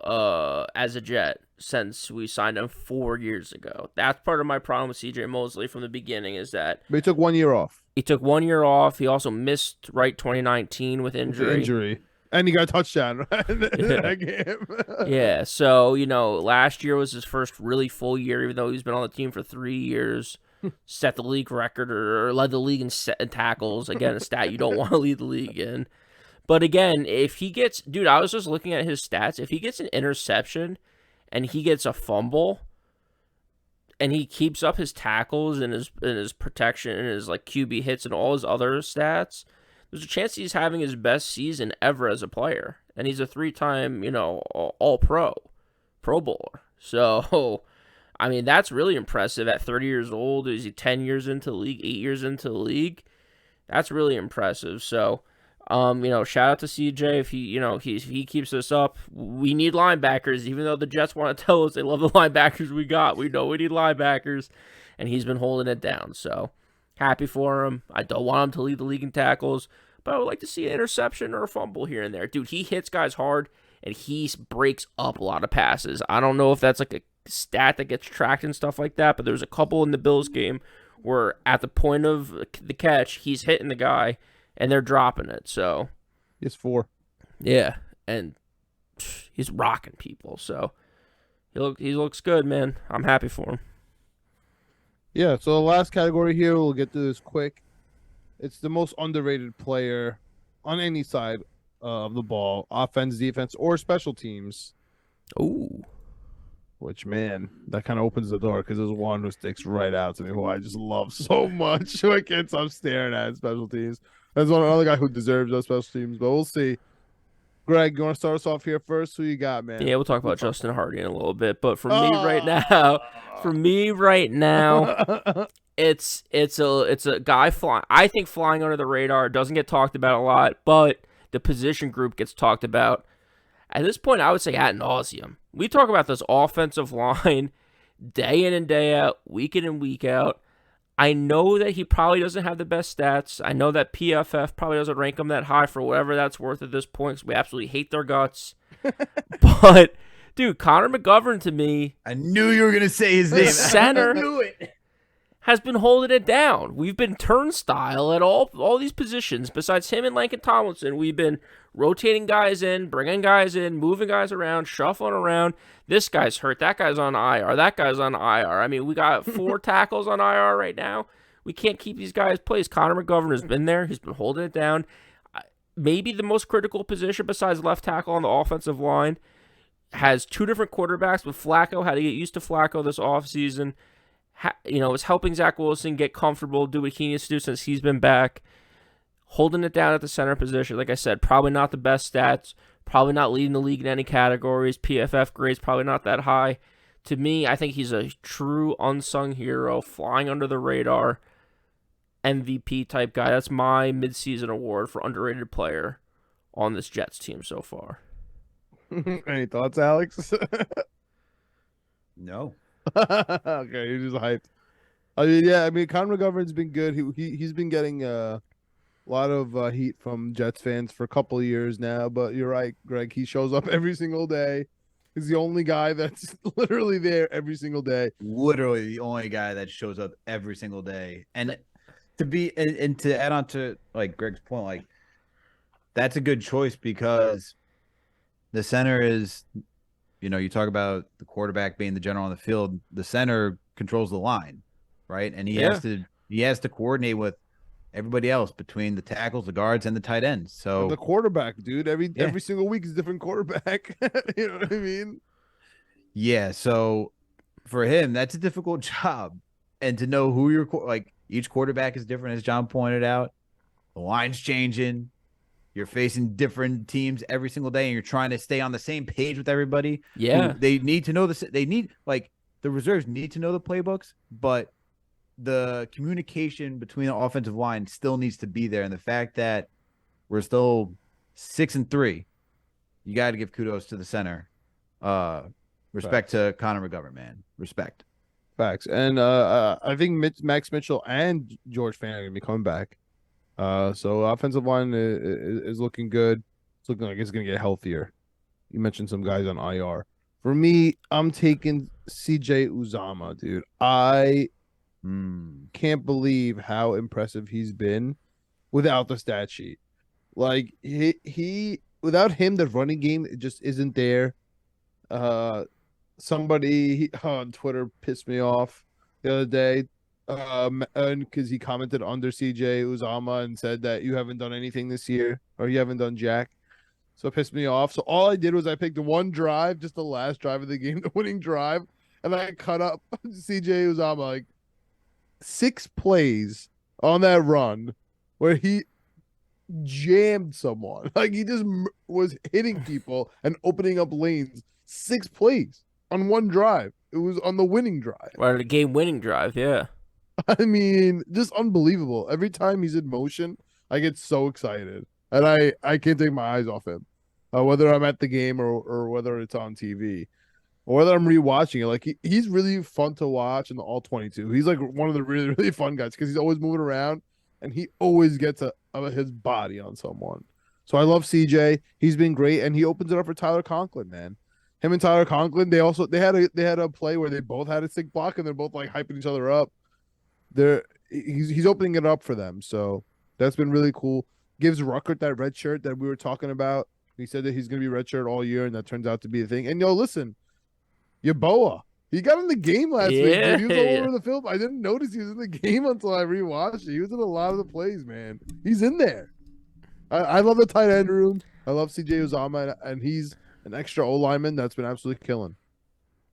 Speaker 5: as a Jet since we signed him 4 years ago. That's part of my problem with CJ Mosley from the beginning, is that
Speaker 4: But he took 1 year off.
Speaker 5: he took 1 year off. He also missed 2019 with injury.
Speaker 4: And he got a touchdown in that game.
Speaker 5: Yeah, so, last year was his first really full year, even though he's been on the team for 3 years. Set the league record or led the league in tackles. Again, a stat you don't want to lead the league in. But again, if he gets, dude, I was just looking at his stats. If he gets an interception and he gets a fumble and he keeps up his tackles and his protection and his like QB hits and all his other stats, there's a chance he's having his best season ever as a player. And he's a 3-time, All-Pro Bowler. So I mean, that's really impressive at 30 years old. Is he 10 years into the league, 8 years into the league? That's really impressive. So, shout out to CJ if he keeps this up. We need linebackers, even though the Jets want to tell us they love the linebackers we got. We know we need linebackers, and he's been holding it down. So, happy for him. I don't want him to lead the league in tackles, but I would like to see an interception or a fumble here and there. Dude, he hits guys hard, and he breaks up a lot of passes. I don't know if that's like a stat that gets tracked and stuff like that, but there's a couple in the Bills game where at the point of the catch, he's hitting the guy, and they're dropping it. So,
Speaker 4: He's 4.
Speaker 5: yeah, and he's rocking people. So, he looks good, man. I'm happy for him.
Speaker 4: Yeah, so the last category here, we'll get to this quick. It's the most underrated player on any side of the ball, offense, defense, or special teams.
Speaker 5: Ooh.
Speaker 4: Which, man, that kind of opens the door because there's one who sticks right out to me who I just love so much. I can't stop staring at special teams. There's another guy who deserves those special teams, but we'll see. Greg, you want to start us off here first? Who you got, man?
Speaker 5: Yeah, we'll talk about Justin Hardy in a little bit, but for me right now, it's a guy flying. I think flying under the radar doesn't get talked about a lot, but the position group gets talked about. At this point, I would say ad nauseum. We talk about this offensive line day in and day out, week in and week out. I know that he probably doesn't have the best stats. I know that PFF probably doesn't rank him that high for whatever that's worth at this point because we absolutely hate their guts. But, dude, Connor McGovern to me,
Speaker 3: I knew you were going to say his name.
Speaker 5: center,
Speaker 3: I knew it.
Speaker 5: has been holding it down. We've been turnstile at all these positions. Besides him and Langston Tomlinson, we've been rotating guys in, bringing guys in, moving guys around, shuffling around. This guy's hurt. That guy's on IR. That guy's on IR. I mean, we got 4 tackles on IR right now. We can't keep these guys placed. Connor McGovern has been there. He's been holding it down. Maybe the most critical position besides left tackle on the offensive line. Has 2 different quarterbacks with Flacco. Had to get used to Flacco this offseason. Is helping Zach Wilson get comfortable, do what he needs to do since he's been back. Holding it down at the center position. Like I said, probably not the best stats. Probably not leading the league in any categories. PFF grades probably not that high. To me, I think he's a true unsung hero, flying under the radar, MVP type guy. That's my midseason award for underrated player on this Jets team so far.
Speaker 4: Any thoughts, Alex?
Speaker 3: No.
Speaker 4: Okay, you're just hyped. Connor McGovern's been good. He's been getting a lot of heat from Jets fans for a couple of years now. But you're right, Greg. He shows up every single day. He's the only guy that's literally there every single day.
Speaker 3: Literally the only guy that shows up every single day. And to add on to like Greg's point, like that's a good choice because the center is, you talk about the quarterback being the general on the field. The center controls the line, right? And he has to coordinate with everybody else between the tackles, the guards, and the tight ends. So
Speaker 4: the quarterback, dude, every single week is a different quarterback. You know what I mean?
Speaker 3: Yeah. So for him, that's a difficult job, and to know who each quarterback is different, as John pointed out. The line's changing. You're facing different teams every single day, and you're trying to stay on the same page with everybody.
Speaker 5: Yeah.
Speaker 3: They need to know this. They need, the reserves need to know the playbooks, but the communication between the offensive line still needs to be there. And the fact that we're still 6-3, you got to give kudos to the center. Respect to Connor McGovern, man. Respect.
Speaker 4: Facts. And I think Max Mitchell and George Fant are going to be coming back. So offensive line is looking good. It's looking like it's going to get healthier. You mentioned some guys on IR. For me, I'm taking CJ Uzomah, dude. I can't believe how impressive he's been without the stat sheet. Like he without him, the running game just isn't there. Somebody on Twitter pissed me off the other day. Because he commented under CJ Uzomah and said that you haven't done anything this year or you haven't done jack. So it pissed me off. So all I did was I picked one drive, just the last drive of the game, the winning drive, and I cut up CJ Uzomah like 6 plays on that run where he jammed someone. Like he just was hitting people and opening up lanes. 6 plays. on one drive. It was on the winning drive.
Speaker 5: Right, a game-winning drive, yeah.
Speaker 4: I mean, just unbelievable. Every time he's in motion, I get so excited, and I can't take my eyes off him, whether I'm at the game or whether it's on TV. Or whether I'm rewatching it, like he's really fun to watch in the all 22. He's like one of the really, really fun guys because he's always moving around and he always gets his body on someone. So I love CJ. He's been great, and he opens it up for Tyler Conklin, man. Him and Tyler Conklin, they had a play where they both had a sick block and they're both like hyping each other up. He's opening it up for them, so that's been really cool. Gives Ruckert that red shirt that we were talking about. He said that he's gonna be red shirt all year, and that turns out to be a thing. And listen. Yaboa. He got in the game last week. Dude. He was all over the film. I didn't notice he was in the game until I rewatched it. He was in a lot of the plays, man. He's in there. I love the tight end room. I love CJ Uzomah, and he's an extra O lineman that's been absolutely killing.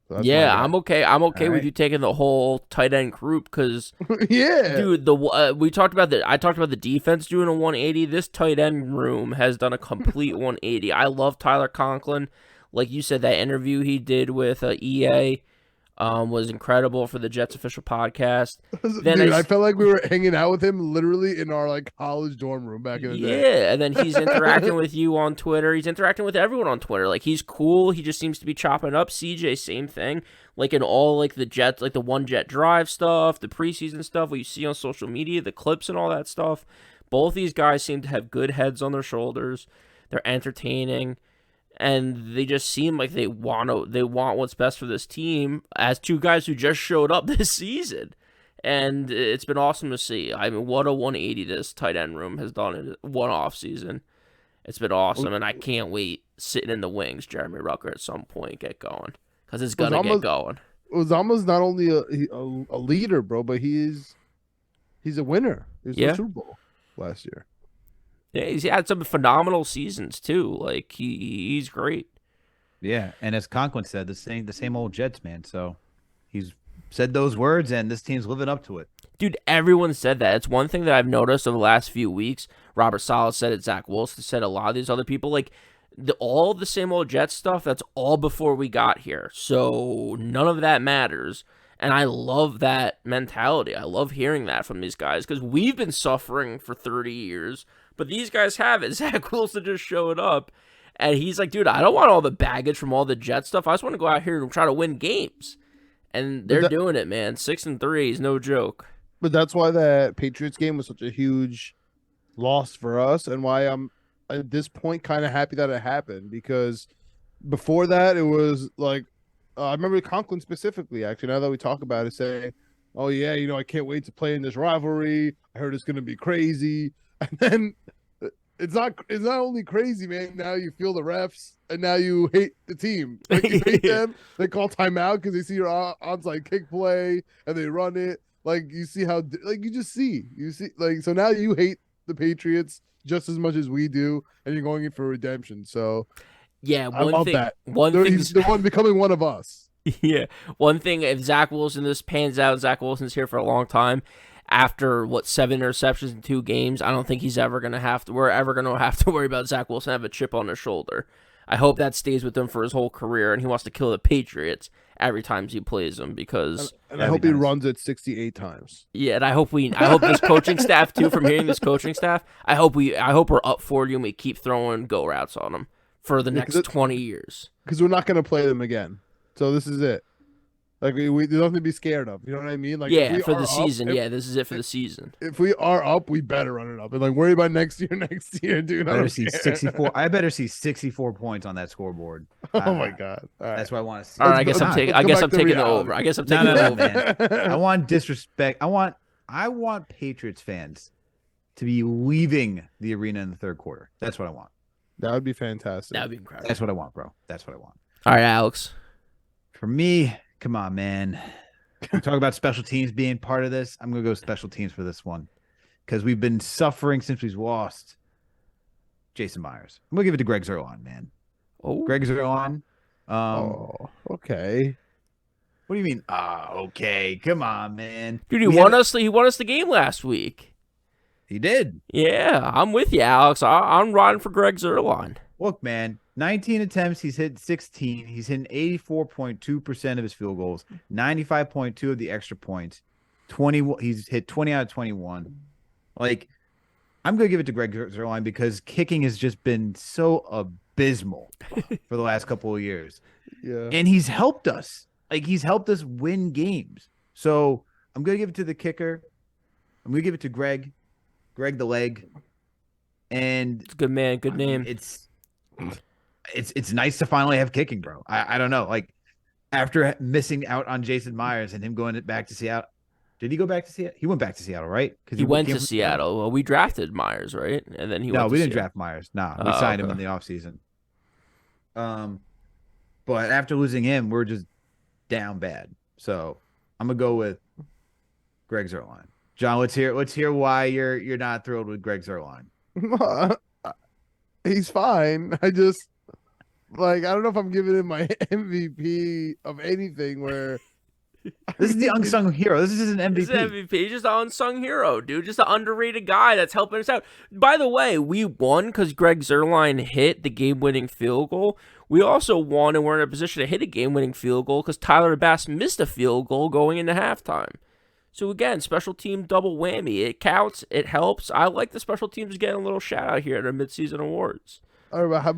Speaker 4: So
Speaker 5: yeah, I'm okay. I'm okay with you taking the whole tight end group because,
Speaker 4: yeah,
Speaker 5: dude, I talked about the defense doing a 180. This tight end room has done a complete 180. I love Tyler Conklin. Like you said, that interview he did with EA was incredible for the Jets official podcast. Then
Speaker 4: dude, I felt like we were hanging out with him literally in our like college dorm room back in the day.
Speaker 5: Yeah, and then he's interacting with you on Twitter. He's interacting with everyone on Twitter. Like he's cool. He just seems to be chopping up. CJ, same thing. Like in all like the Jets, like the one jet drive stuff, the preseason stuff, what you see on social media, the clips and all that stuff. Both these guys seem to have good heads on their shoulders. They're entertaining. And they just seem like they want what's best for this team as two guys who just showed up this season. And it's been awesome to see. I mean, what a 180 this tight end room has done in one off season. It's been awesome, and I can't wait sitting in the wings, Jeremy Rucker, at some point get going because it's gonna get going.
Speaker 4: Uzomah's not only a leader, bro, but he's a winner. He was in the Super Bowl last year.
Speaker 5: Yeah, he's had some phenomenal seasons too. Like he's great.
Speaker 3: Yeah, and as Conklin said, the same old Jets, man. So he's said those words, and this team's living up to it.
Speaker 5: Dude, everyone said that. It's one thing that I've noticed over the last few weeks. Robert Saleh said it. Zach Wilson said a lot of these other people. Like all the same old Jets stuff. That's all before we got here. So none of that matters. And I love that mentality. I love hearing that from these guys because we've been suffering for 30 years. But these guys have it. Zach Wilson just showed up, and he's like, dude, I don't want all the baggage from all the Jet stuff. I just want to go out here and try to win games. And they're doing it, man. 6-3 is no joke.
Speaker 4: But that's why that Patriots game was such a huge loss for us, and why I'm, at this point, kind of happy that it happened. Because before that, it was like, I remember Conklin specifically, actually, now that we talk about it, saying, oh, yeah, I can't wait to play in this rivalry. I heard it's going to be crazy. And then it's not only crazy, man. Now you feel the refs, and now you hate the team. Like you hate them. They call timeout because they see your onside kick play, and they run it. Like you see how, like you see, like so now you hate the Patriots just as much as we do, and you're going in for redemption. So
Speaker 5: yeah,
Speaker 4: I love that.
Speaker 5: He's
Speaker 4: the one becoming one of us.
Speaker 5: Yeah, one thing. If Zach Wilson this pans out, Zach Wilson's here for a long time. After 7 interceptions in 2 games, I don't think we're ever gonna have to worry about Zach Wilson have a chip on his shoulder. I hope that stays with him for his whole career, and he wants to kill the Patriots every time he plays them because.
Speaker 4: And I hope he runs it 68 times.
Speaker 5: Yeah, and I hope this coaching staff too. From hearing this coaching staff, I hope we're up for you and we keep throwing go routes on them for the next 20 years.
Speaker 4: Because we're not gonna play them again. So this is it. Like there's nothing to be scared of. You know what I mean? Like
Speaker 5: for the season. This is it for the season.
Speaker 4: If we are up, we better run it up. And like worry about next year, dude.
Speaker 3: I better see 64. I better see 64 points on that scoreboard.
Speaker 4: Oh my god! All right.
Speaker 3: That's what I want to see.
Speaker 5: All right, I guess I'm taking the over. I guess I'm taking the over.
Speaker 3: Man. I want disrespect. I want Patriots fans to be leaving the arena in the third quarter. That's what I want.
Speaker 4: That would be fantastic.
Speaker 5: That would be incredible.
Speaker 3: That's what I want, bro. That's what I want.
Speaker 5: All right, Alex.
Speaker 3: For me, come on, man. We talk about special teams being part of this. I'm going to go special teams for this one because we've been suffering since we've lost Jason Myers. I'm going to give it to Greg Zuerlein, man.
Speaker 5: Oh,
Speaker 3: Greg Zuerlein.
Speaker 4: Okay.
Speaker 3: What do you mean? Okay. Come on, man.
Speaker 5: Dude, he won us the game last week.
Speaker 3: He did.
Speaker 5: Yeah, I'm with you, Alex. I'm riding for Greg Zuerlein.
Speaker 3: Look, man, 19 attempts, he's hit 16. He's hitting 84.2% of his field goals, 95.2 of the extra points. 20 he's hit 20 out of 21. Like, I'm going to give it to Greg Zuerlein because kicking has just been so abysmal for the last couple of years.
Speaker 4: Yeah.
Speaker 3: And he's helped us. Like, he's helped us win games. So, I'm going to give it to the kicker. I'm going to give it to Greg the leg. And
Speaker 5: It's a good man, good name.
Speaker 3: It's nice to finally have kicking, bro. I don't know. Like, after missing out on Jason Myers and him going back to Seattle. Did he go back to Seattle? He went back to Seattle, right?
Speaker 5: He went to Seattle. Well, we drafted Myers, right? And then he went to
Speaker 3: we didn't
Speaker 5: Seattle.
Speaker 3: draft Myers. Nah, we signed him in the offseason. But after losing him, we're just down bad. So I'm gonna go with Greg Zuerlein. John, let's hear why you're not thrilled with Greg Zuerlein.
Speaker 4: He's fine. I just I don't know if I'm giving him my MVP of anything where
Speaker 3: this is the unsung hero. This is an MVP.
Speaker 5: He's an MVP. He's just an unsung hero, dude. Just an underrated guy that's helping us out. By the way, we won because Greg Zuerlein hit the game-winning field goal. We also won and we're in a position to hit a game-winning field goal because Tyler Bass missed a field goal going into halftime. So again, special team double whammy. It counts. It helps. I like the special teams getting a little shout out here at our midseason awards.
Speaker 4: All right, but how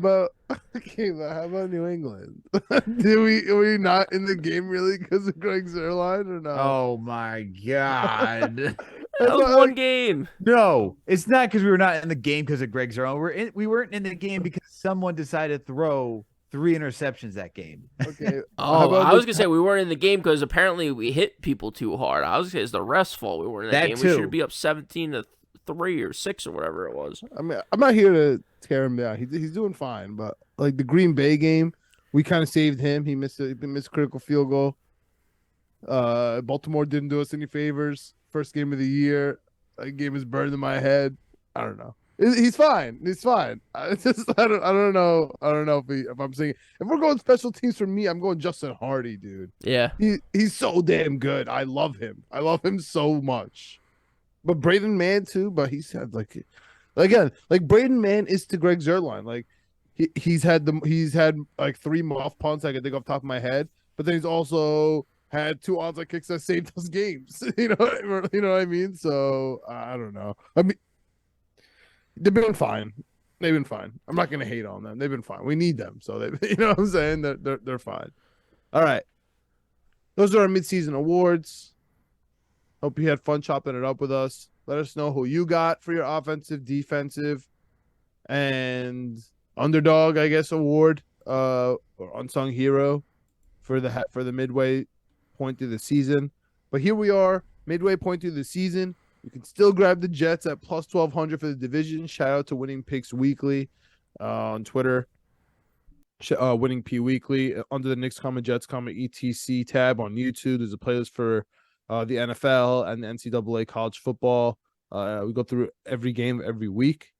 Speaker 4: about New England? Are we not in the game really because of Greg Zuerlein or not?
Speaker 3: Oh my god.
Speaker 5: That was one game.
Speaker 3: No, it's not because we were not in the game because of Greg Zuerlein. We weren't in the game because someone decided to throw 3 interceptions that game.
Speaker 4: Okay.
Speaker 5: Oh, I was gonna say we weren't in the game because apparently we hit people too hard. I was gonna say it's the refs' fault we weren't in the game.
Speaker 3: Too.
Speaker 5: We should be up 17-3 or 6 or whatever it was.
Speaker 4: I mean, I'm not here to tear him down. He's doing fine, but like the Green Bay game, we kind of saved him. He missed a critical field goal. Baltimore didn't do us any favors. First game of the year, that game is burned in my head. I don't know. He's fine. He's fine. I don't know. I don't know if I'm saying if we're going special teams for me, I'm going Justin Hardy, dude.
Speaker 5: Yeah.
Speaker 4: He's so damn good. I love him. I love him so much. But Braden Mann too. But he's had like Braden Mann is to Greg Zuerlein. Like he's had like 3 muff punts I can think off the top of my head. But then he's also had 2 onside kicks that saved us games. You know what I mean? So I don't know. I mean, they've been fine. They've been fine. I'm not gonna hate on them. They've been fine. We need them, so they, you know what I'm saying? They're fine. All right, those are our midseason awards. Hope you had fun chopping it up with us. Let us know who you got for your offensive, defensive, and underdog, I guess, award, or unsung hero for the midway point through the season. But here we are, midway point through the season. You can still grab the Jets at plus 1,200 for the division. Shout out to Winning Picks Weekly on Twitter. Winning P Weekly under the Knicks, Jets, etc. tab on YouTube. There's a playlist for the NFL and the NCAA college football. We go through every game every week.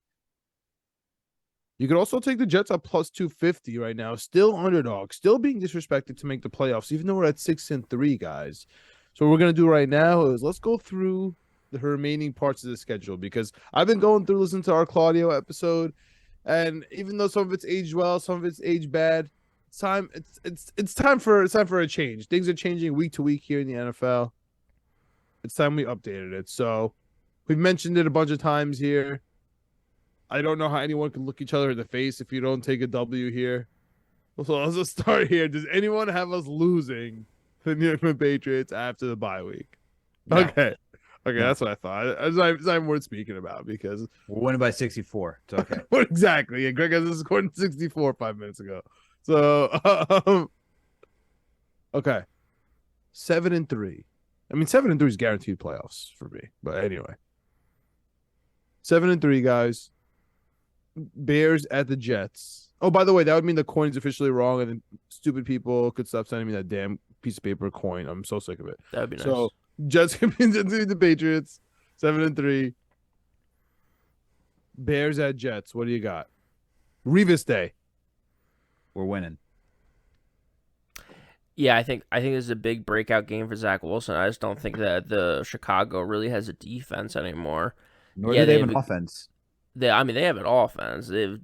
Speaker 4: You could also take the Jets at plus 250 right now. Still underdog, still being disrespected to make the playoffs, even though we're at 6-3, guys. So what we're going to do right now is let's go through the remaining parts of the schedule because I've been going through listening to our Claudio episode, and even though some of it's aged well, some of it's aged bad, it's time for a change. Things are changing week to week here in the NFL. It's time we updated it. So we've mentioned it a bunch of times here. I don't know how anyone can look each other in the face if you don't take a W here. So let's just start here. Does anyone have us losing the New England Patriots after the bye week?
Speaker 3: No.
Speaker 4: Okay. Okay,
Speaker 3: No.
Speaker 4: that's what I thought. It's not worth speaking about because
Speaker 3: We're winning by 64. It's okay.
Speaker 4: exactly. Yeah, Greg has this scored 64 5 minutes ago. So okay. 7-3. I mean, 7-3 is guaranteed playoffs for me. But anyway. 7-3, guys. Bears at the Jets. Oh, by the way, that would mean the coin's officially wrong, and then stupid people could stop sending me that damn piece of paper coin. I'm so sick of it.
Speaker 5: That would be nice.
Speaker 4: So Jets can be the Patriots, 7-3. Bears at Jets. What do you got? Revis Day.
Speaker 3: We're winning.
Speaker 5: Yeah, I think this is a big breakout game for Zach Wilson. I just don't think that the Chicago really has a defense anymore.
Speaker 3: Nor
Speaker 5: Yeah,
Speaker 3: do they
Speaker 5: they
Speaker 3: have an
Speaker 5: have
Speaker 3: offense.
Speaker 5: They have an offense. They have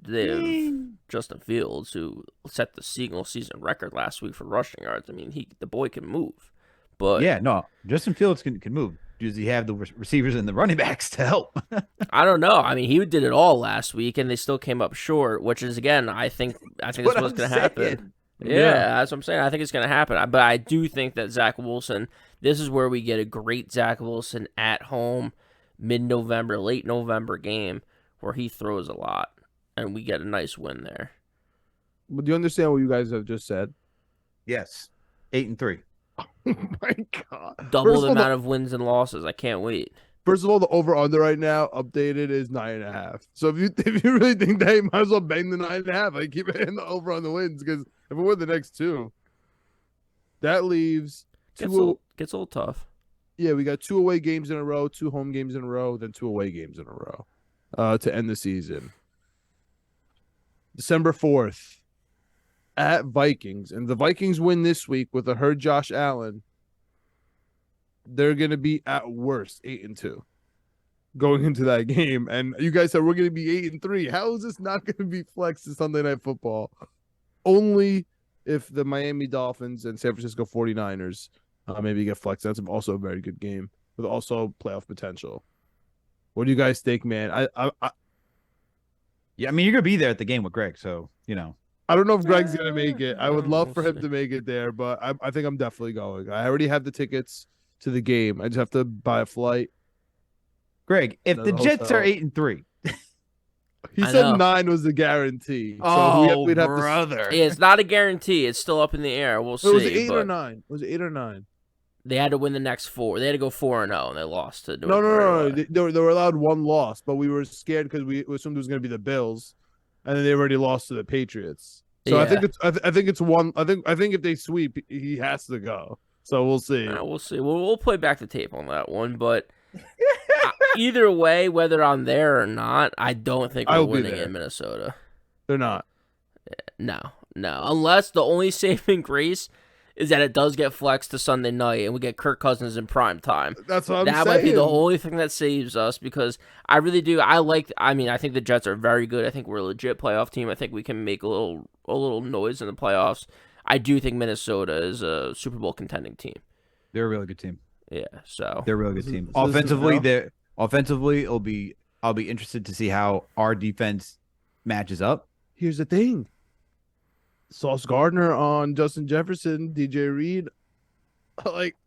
Speaker 5: Justin Fields, who set the single season record last week for rushing yards. I mean, the boy can move, but
Speaker 3: Yeah, no, Justin Fields can move. Does he have the receivers and the running backs to help?
Speaker 5: I don't know. I mean, he did it all last week, and they still came up short. Which is again, I think that's what's going to happen. Yeah, that's what I'm saying. I think it's going to happen. But I do think that Zach Wilson. This is where we get a great Zach Wilson at home, mid-November, late November game where he throws a lot, and we get a nice win there.
Speaker 4: But do you understand what you guys have just said?
Speaker 3: Yes, 8-3.
Speaker 4: Oh my God.
Speaker 5: Double the amount of wins and losses. I can't wait.
Speaker 4: First of all, the over-under right now updated is 9.5. So if you really think that, you might as well bang the 9.5. I keep hitting the over on the wins because if we win the next two, that leaves
Speaker 5: gets a little tough.
Speaker 4: Yeah, we got 2 away games in a row, 2 home games in a row, then 2 away games in a row to end the season. December 4th at Vikings, and the Vikings win this week with a hurt Josh Allen. They're going to be at worst 8-2 going into that game. And you guys said we're going to be 8-3. How is this not going to be flexed to Sunday Night Football? Only if the Miami Dolphins and San Francisco 49ers maybe get flexed. That's also a very good game with also playoff potential. What do you guys think, man?
Speaker 3: Yeah, I mean, you're gonna be there at the game with Greg, so
Speaker 4: I don't know if Greg's gonna make it. I would love for him to make it there, but I think I'm definitely going. I already have the tickets to the game. I just have to buy a flight.
Speaker 3: Greg, if the Jets are 8-3,
Speaker 4: he said 9 was the guarantee.
Speaker 3: So
Speaker 4: we'd have
Speaker 3: brother,
Speaker 5: it's not a guarantee. It's still up in the air. We'll see.
Speaker 4: Was it 8 or 9? Was it 8 or 9?
Speaker 5: They had to win the next 4. They had to go 4-0, and they lost to.
Speaker 4: No. They were allowed 1 loss, but we were scared because we assumed it was going to be the Bills, and then they already lost to the Patriots. So yeah. I think it's one. I think if they sweep, he has to go. So we'll see.
Speaker 5: We'll see. We'll play back the tape on that one, but either way, whether I'm there or not, I don't think we're winning in Minnesota.
Speaker 4: They're not.
Speaker 5: No. Unless the only saving grace is that it does get flexed to Sunday night and we get Kirk Cousins in prime time.
Speaker 4: That's what I'm saying.
Speaker 5: That might be the only thing that saves us because I really do. I think the Jets are very good. I think we're a legit playoff team. I think we can make a little noise in the playoffs. I do think Minnesota is a Super Bowl contending team.
Speaker 3: They're a really good team.
Speaker 5: Yeah, so
Speaker 3: they're a really good team. Offensively, I'll be interested to see how our defense matches up.
Speaker 4: Here's the thing. Sauce Gardner on Justin Jefferson, DJ Reed. Like,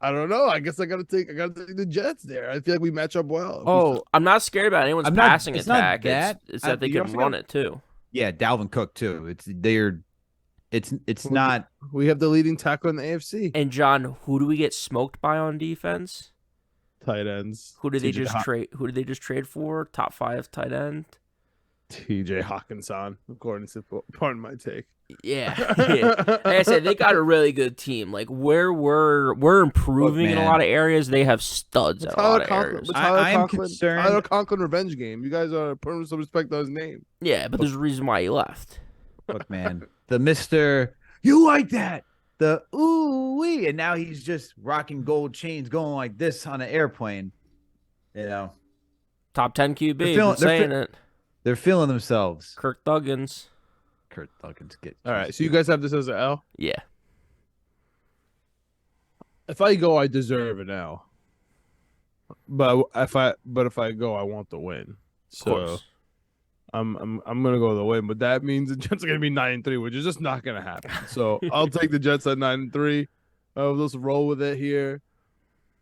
Speaker 4: I don't know. I guess I gotta take the Jets there. I feel like we match up well.
Speaker 5: Oh, I'm not scared about anyone's passing attack. It's that they can run it too.
Speaker 3: Yeah, Dalvin Cook too. It's not.
Speaker 4: We have the leading tackle in the AFC.
Speaker 5: And John, who do we get smoked by on defense?
Speaker 4: Tight ends.
Speaker 5: Who did they just trade? Who did they just trade for? Top 5 tight end.
Speaker 4: TJ Hawkinson, according to pardon my take.
Speaker 5: Yeah. Like I said, they got a really good team. Like where we're improving in a lot of areas. They have studs in a lot of areas.
Speaker 3: I am concerned.
Speaker 4: Tyler Conklin revenge game. You guys are putting some respect on his name.
Speaker 5: Yeah, but there's a reason why he left.
Speaker 3: Look, man, the Mr. You like that? The ooh wee, and now he's just rocking gold chains, going like this on an airplane.
Speaker 5: Top 10 QB.
Speaker 3: They're feeling themselves.
Speaker 5: Kirk Thuggins
Speaker 3: get.
Speaker 4: All right, so you guys have this as an L?
Speaker 5: Yeah.
Speaker 4: If I go, I deserve an L. But if I go, I want the win. So I'm gonna go with the win, but that means the Jets are gonna be 9-3, which is just not gonna happen. So I'll take the Jets at 9-3. Let's roll with it here.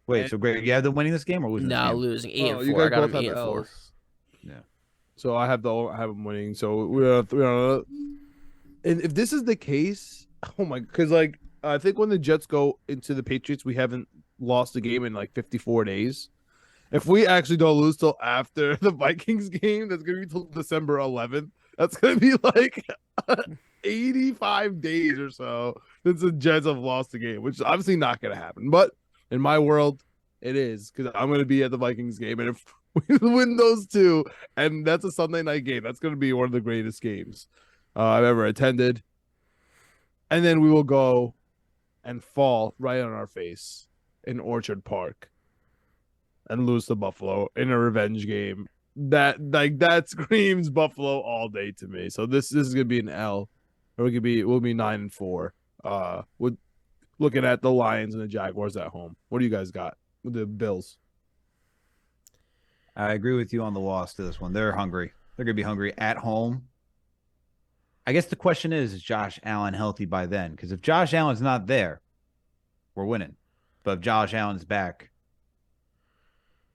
Speaker 3: Wait, so Greg, you have them winning this game or losing?
Speaker 5: No, losing 8-4. I got them 8-4.
Speaker 3: Yeah.
Speaker 4: So I have them winning. So we're and if this is the case, oh my, because like I think when the Jets go into the Patriots, we haven't lost a game in like 54 days. If we actually don't lose till after the Vikings game, that's gonna be till December 11th. That's gonna be like 85 days or so since the Jets have lost the game, which is obviously not gonna happen. But in my world, it is because I'm gonna be at the Vikings game, and if we win those two, and that's a Sunday night game, that's gonna be one of the greatest games I've ever attended. And then we will go and fall right on our face in Orchard Park and lose to Buffalo in a revenge game that screams Buffalo all day to me. So this is gonna be an L, or we'll be 9-4. With looking at the Lions and the Jaguars at home. What do you guys got with the Bills?
Speaker 3: I agree with you on the loss to this one. They're hungry. They're going to be hungry at home. I guess the question is Josh Allen healthy by then? Because if Josh Allen's not there, we're winning. But if Josh Allen's back,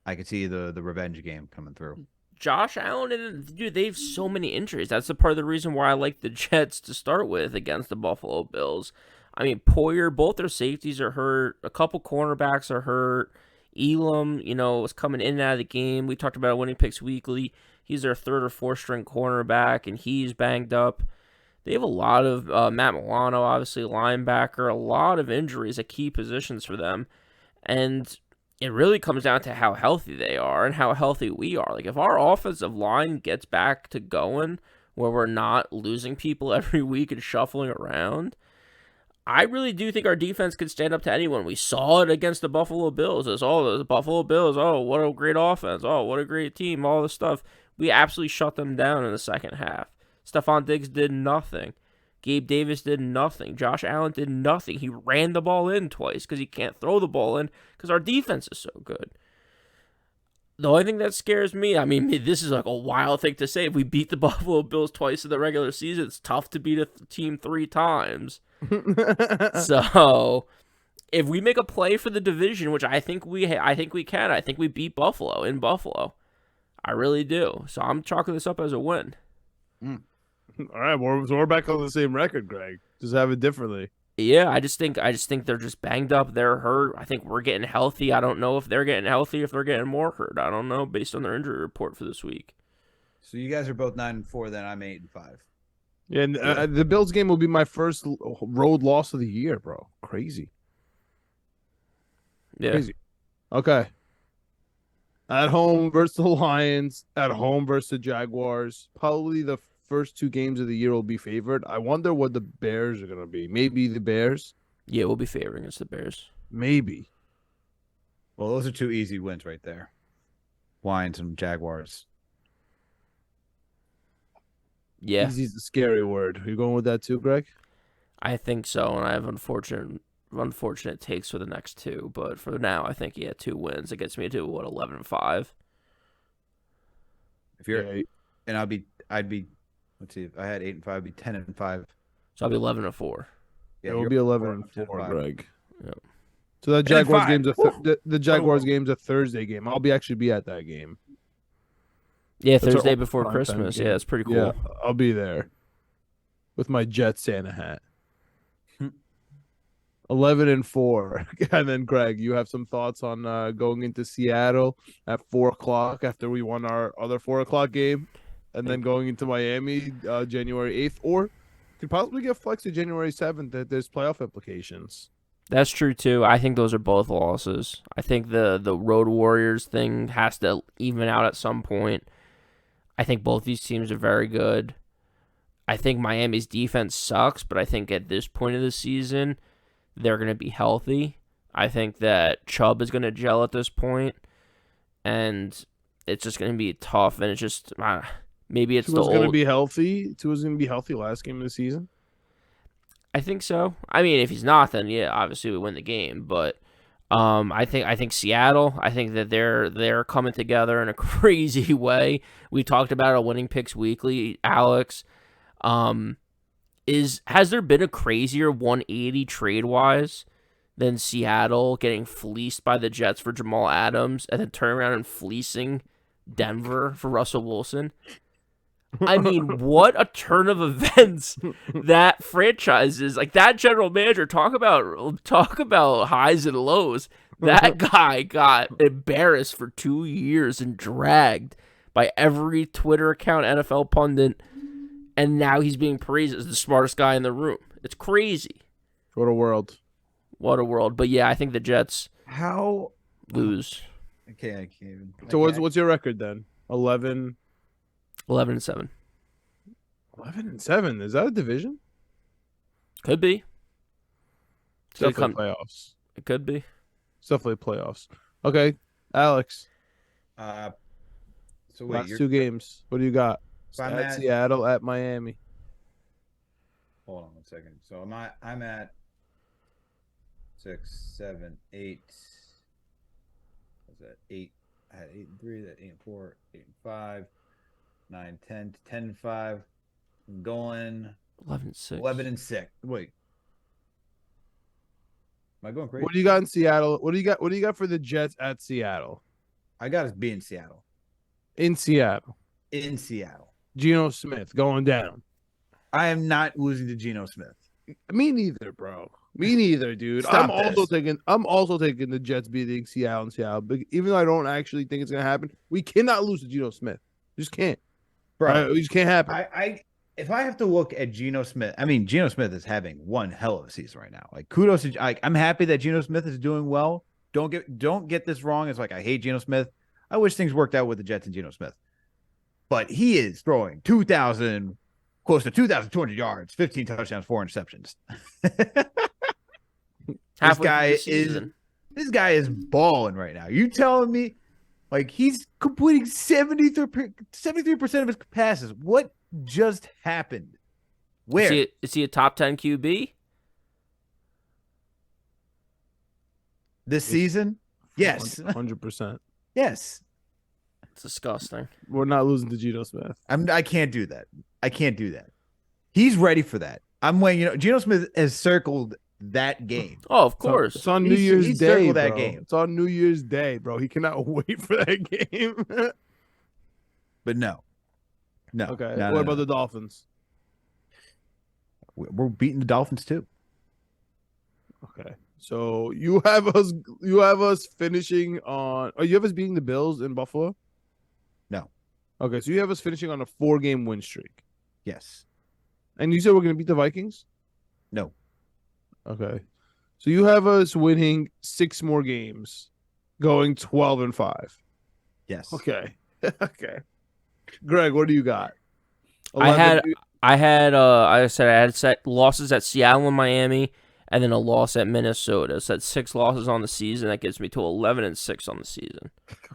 Speaker 3: I could see the revenge game coming through.
Speaker 5: Josh Allen, and dude, they have so many injuries. That's the part of the reason why I like the Jets to start with against the Buffalo Bills. I mean, Poyer, both their safeties are hurt. A couple cornerbacks are hurt. Elam, was coming in and out of the game. We talked about winning picks weekly. He's their third or fourth string cornerback, and he's banged up. They have a lot of Matt Milano, obviously linebacker, a lot of injuries at key positions for them. And it really comes down to how healthy they are and how healthy we are. Like, if our offensive line gets back to going where we're not losing people every week and shuffling around, I really do think our defense could stand up to anyone. We saw it against the Buffalo Bills. It's all the Buffalo Bills. Oh, what a great offense. Oh, what a great team. All this stuff. We absolutely shut them down in the second half. Stephon Diggs did nothing. Gabe Davis did nothing. Josh Allen did nothing. He ran the ball in twice because he can't throw the ball in because our defense is so good. The only thing that scares me, I mean, this is like a wild thing to say. If we beat the Buffalo Bills twice in the regular season, it's tough to beat a team 3 times. So, if we make a play for the division, which I think we can, I think we beat Buffalo in Buffalo. I really do. So I'm chalking this up as a win.
Speaker 4: All right, we're back on the same record, Greg. Just have it differently.
Speaker 5: Yeah, I just think they're just banged up. They're hurt. I think we're getting healthy. I don't know if they're getting healthy, if they're getting more hurt. I don't know based on their injury report for this week.
Speaker 3: So you guys are both 9-4. Then I'm 8-5.
Speaker 4: Yeah, and the Bills game will be my first road loss of the year, bro. Crazy.
Speaker 5: Yeah.
Speaker 4: Crazy. Okay. At home versus the Lions. At home versus the Jaguars. Probably the first 2 games of the year will be favored. I wonder what the Bears are going to be. Maybe the Bears?
Speaker 5: Yeah, we'll be favoring against the Bears.
Speaker 4: Maybe.
Speaker 3: Well, those are 2 easy wins right there. Lions and Jaguars.
Speaker 5: Yeah.
Speaker 4: Easy's a scary word. Are you going with that too, Greg?
Speaker 5: I think so, and I have unfortunate takes for the next 2, but for now, I think 2 wins. It gets me to 11-5.
Speaker 3: If you're, and I'd be. Let's see. If I had 8-5, I'd be 10-5.
Speaker 5: So I'll be 11-4.
Speaker 4: Yeah, it will be 11-4, Greg.
Speaker 5: Yeah.
Speaker 4: So that Jaguars game's the Jaguars game's a Thursday game. I'll actually be at that game.
Speaker 5: Yeah,
Speaker 4: That's
Speaker 5: Thursday
Speaker 4: our
Speaker 5: before
Speaker 4: prime
Speaker 5: Christmas.
Speaker 4: time
Speaker 5: Yeah,
Speaker 4: game.
Speaker 5: it's pretty cool.
Speaker 4: Yeah, I'll be there with my Jet Santa hat. 11-4, and then Greg, you have some thoughts on going into Seattle at 4:00 after we won our other 4:00 game, and then going into Miami January 8th, or could possibly get flexed to January 7th. That there's playoff implications.
Speaker 5: That's true too. I think those are both losses. I think the Road Warriors thing has to even out at some point. I think both these teams are very good. I think Miami's defense sucks, but I think at this point of the season, they're going to be healthy. I think that Chubb is going to gel at this point, and it's just going to be tough. And it's just maybe it's
Speaker 4: Tua's going to be healthy. Tua's going to be healthy last game of the season.
Speaker 5: I think so. I mean, if he's not, then yeah, obviously we win the game. But I think Seattle. I think that they're coming together in a crazy way. We talked about our winning picks weekly, Alex. Has there been a crazier 180 trade wise than Seattle getting fleeced by the Jets for Jamal Adams and then turning around and fleecing Denver for Russell Wilson? I mean, what a turn of events that franchise is. Like, that general manager, talk about highs and lows. That guy got embarrassed for 2 years and dragged by every Twitter account, NFL pundit, and now he's being praised as the smartest guy in the room. It's crazy.
Speaker 4: What a world.
Speaker 5: What a world. But yeah, I think the Jets lose.
Speaker 3: I can't even.
Speaker 4: So what's your record then? 11-7.
Speaker 5: 11-7.
Speaker 4: 11-7. Is that a division?
Speaker 5: Could be.
Speaker 4: It's definitely playoffs.
Speaker 5: It could be.
Speaker 4: It's definitely playoffs. Okay, Alex.
Speaker 3: So wait,
Speaker 4: Last 2 games. What do you got?
Speaker 3: If I'm
Speaker 4: At
Speaker 3: at-
Speaker 4: Seattle, at Miami.
Speaker 3: hold on 1 second. So I'm at 6, 7, 8. What's that? 8. I had 8 and 3. That 8 and 4, 8 and 5, 9, 10, 10 and 5. I'm going
Speaker 5: 11 and 6.
Speaker 3: 11 and 6. Wait. Am I going crazy?
Speaker 4: What do you got in Seattle? What do you got? What do you got for the Jets at Seattle?
Speaker 3: I got us be in Seattle.
Speaker 4: In Seattle,
Speaker 3: In Seattle.
Speaker 4: Geno Smith going down.
Speaker 3: I am not losing to Geno Smith.
Speaker 4: Me neither, bro. Me neither, dude.
Speaker 3: Stop
Speaker 4: I'm also taking the Jets beating Seattle in Seattle. But even though I don't actually think it's gonna happen, we cannot lose to Geno Smith. We just can't.
Speaker 3: Bro,
Speaker 4: We just can't happen.
Speaker 3: if I have to look at Geno Smith, I mean, Geno Smith is having one hell of a season right now. Like, kudos to, I'm happy that Geno Smith is doing well. Don't get this wrong. It's like, I hate Geno Smith. I wish things worked out with the Jets and Geno Smith. But he is throwing close to 2,200 yards, 15 touchdowns, 4 interceptions. This guy is balling right now. You telling me, like, he's completing 73% of his passes? What just happened? Where
Speaker 5: Is he a top 10 QB?
Speaker 3: this season? Yes,
Speaker 4: 100%.
Speaker 3: yes.
Speaker 5: It's disgusting.
Speaker 4: We're not losing to Geno Smith.
Speaker 3: I can't do that. I can't do that. He's ready for that. I'm waiting. Geno Smith has circled that game.
Speaker 5: Oh, of course.
Speaker 4: It's on New Year's
Speaker 3: he
Speaker 4: Day.
Speaker 3: circled that
Speaker 4: Bro.
Speaker 3: game.
Speaker 4: It's on New Year's Day, bro. He cannot wait for that game.
Speaker 3: But no.
Speaker 4: Okay.
Speaker 3: No,
Speaker 4: What about the Dolphins?
Speaker 3: We're beating the Dolphins too.
Speaker 4: Okay. So you have us finishing on. Oh, you have us beating the Bills in Buffalo?
Speaker 3: No.
Speaker 4: Okay, so you have us finishing on a 4-game win streak.
Speaker 3: Yes.
Speaker 4: And you said we're gonna beat the Vikings?
Speaker 3: No.
Speaker 4: Okay. So you have us winning 6 more games, going 12-5.
Speaker 3: Yes.
Speaker 4: Okay. Okay. Greg, what do you got?
Speaker 5: I had
Speaker 4: 11
Speaker 5: I said I had set losses at Seattle and Miami, and then a loss at Minnesota. So that's 6 losses on the season. That gets me to 11 and 6 on the season.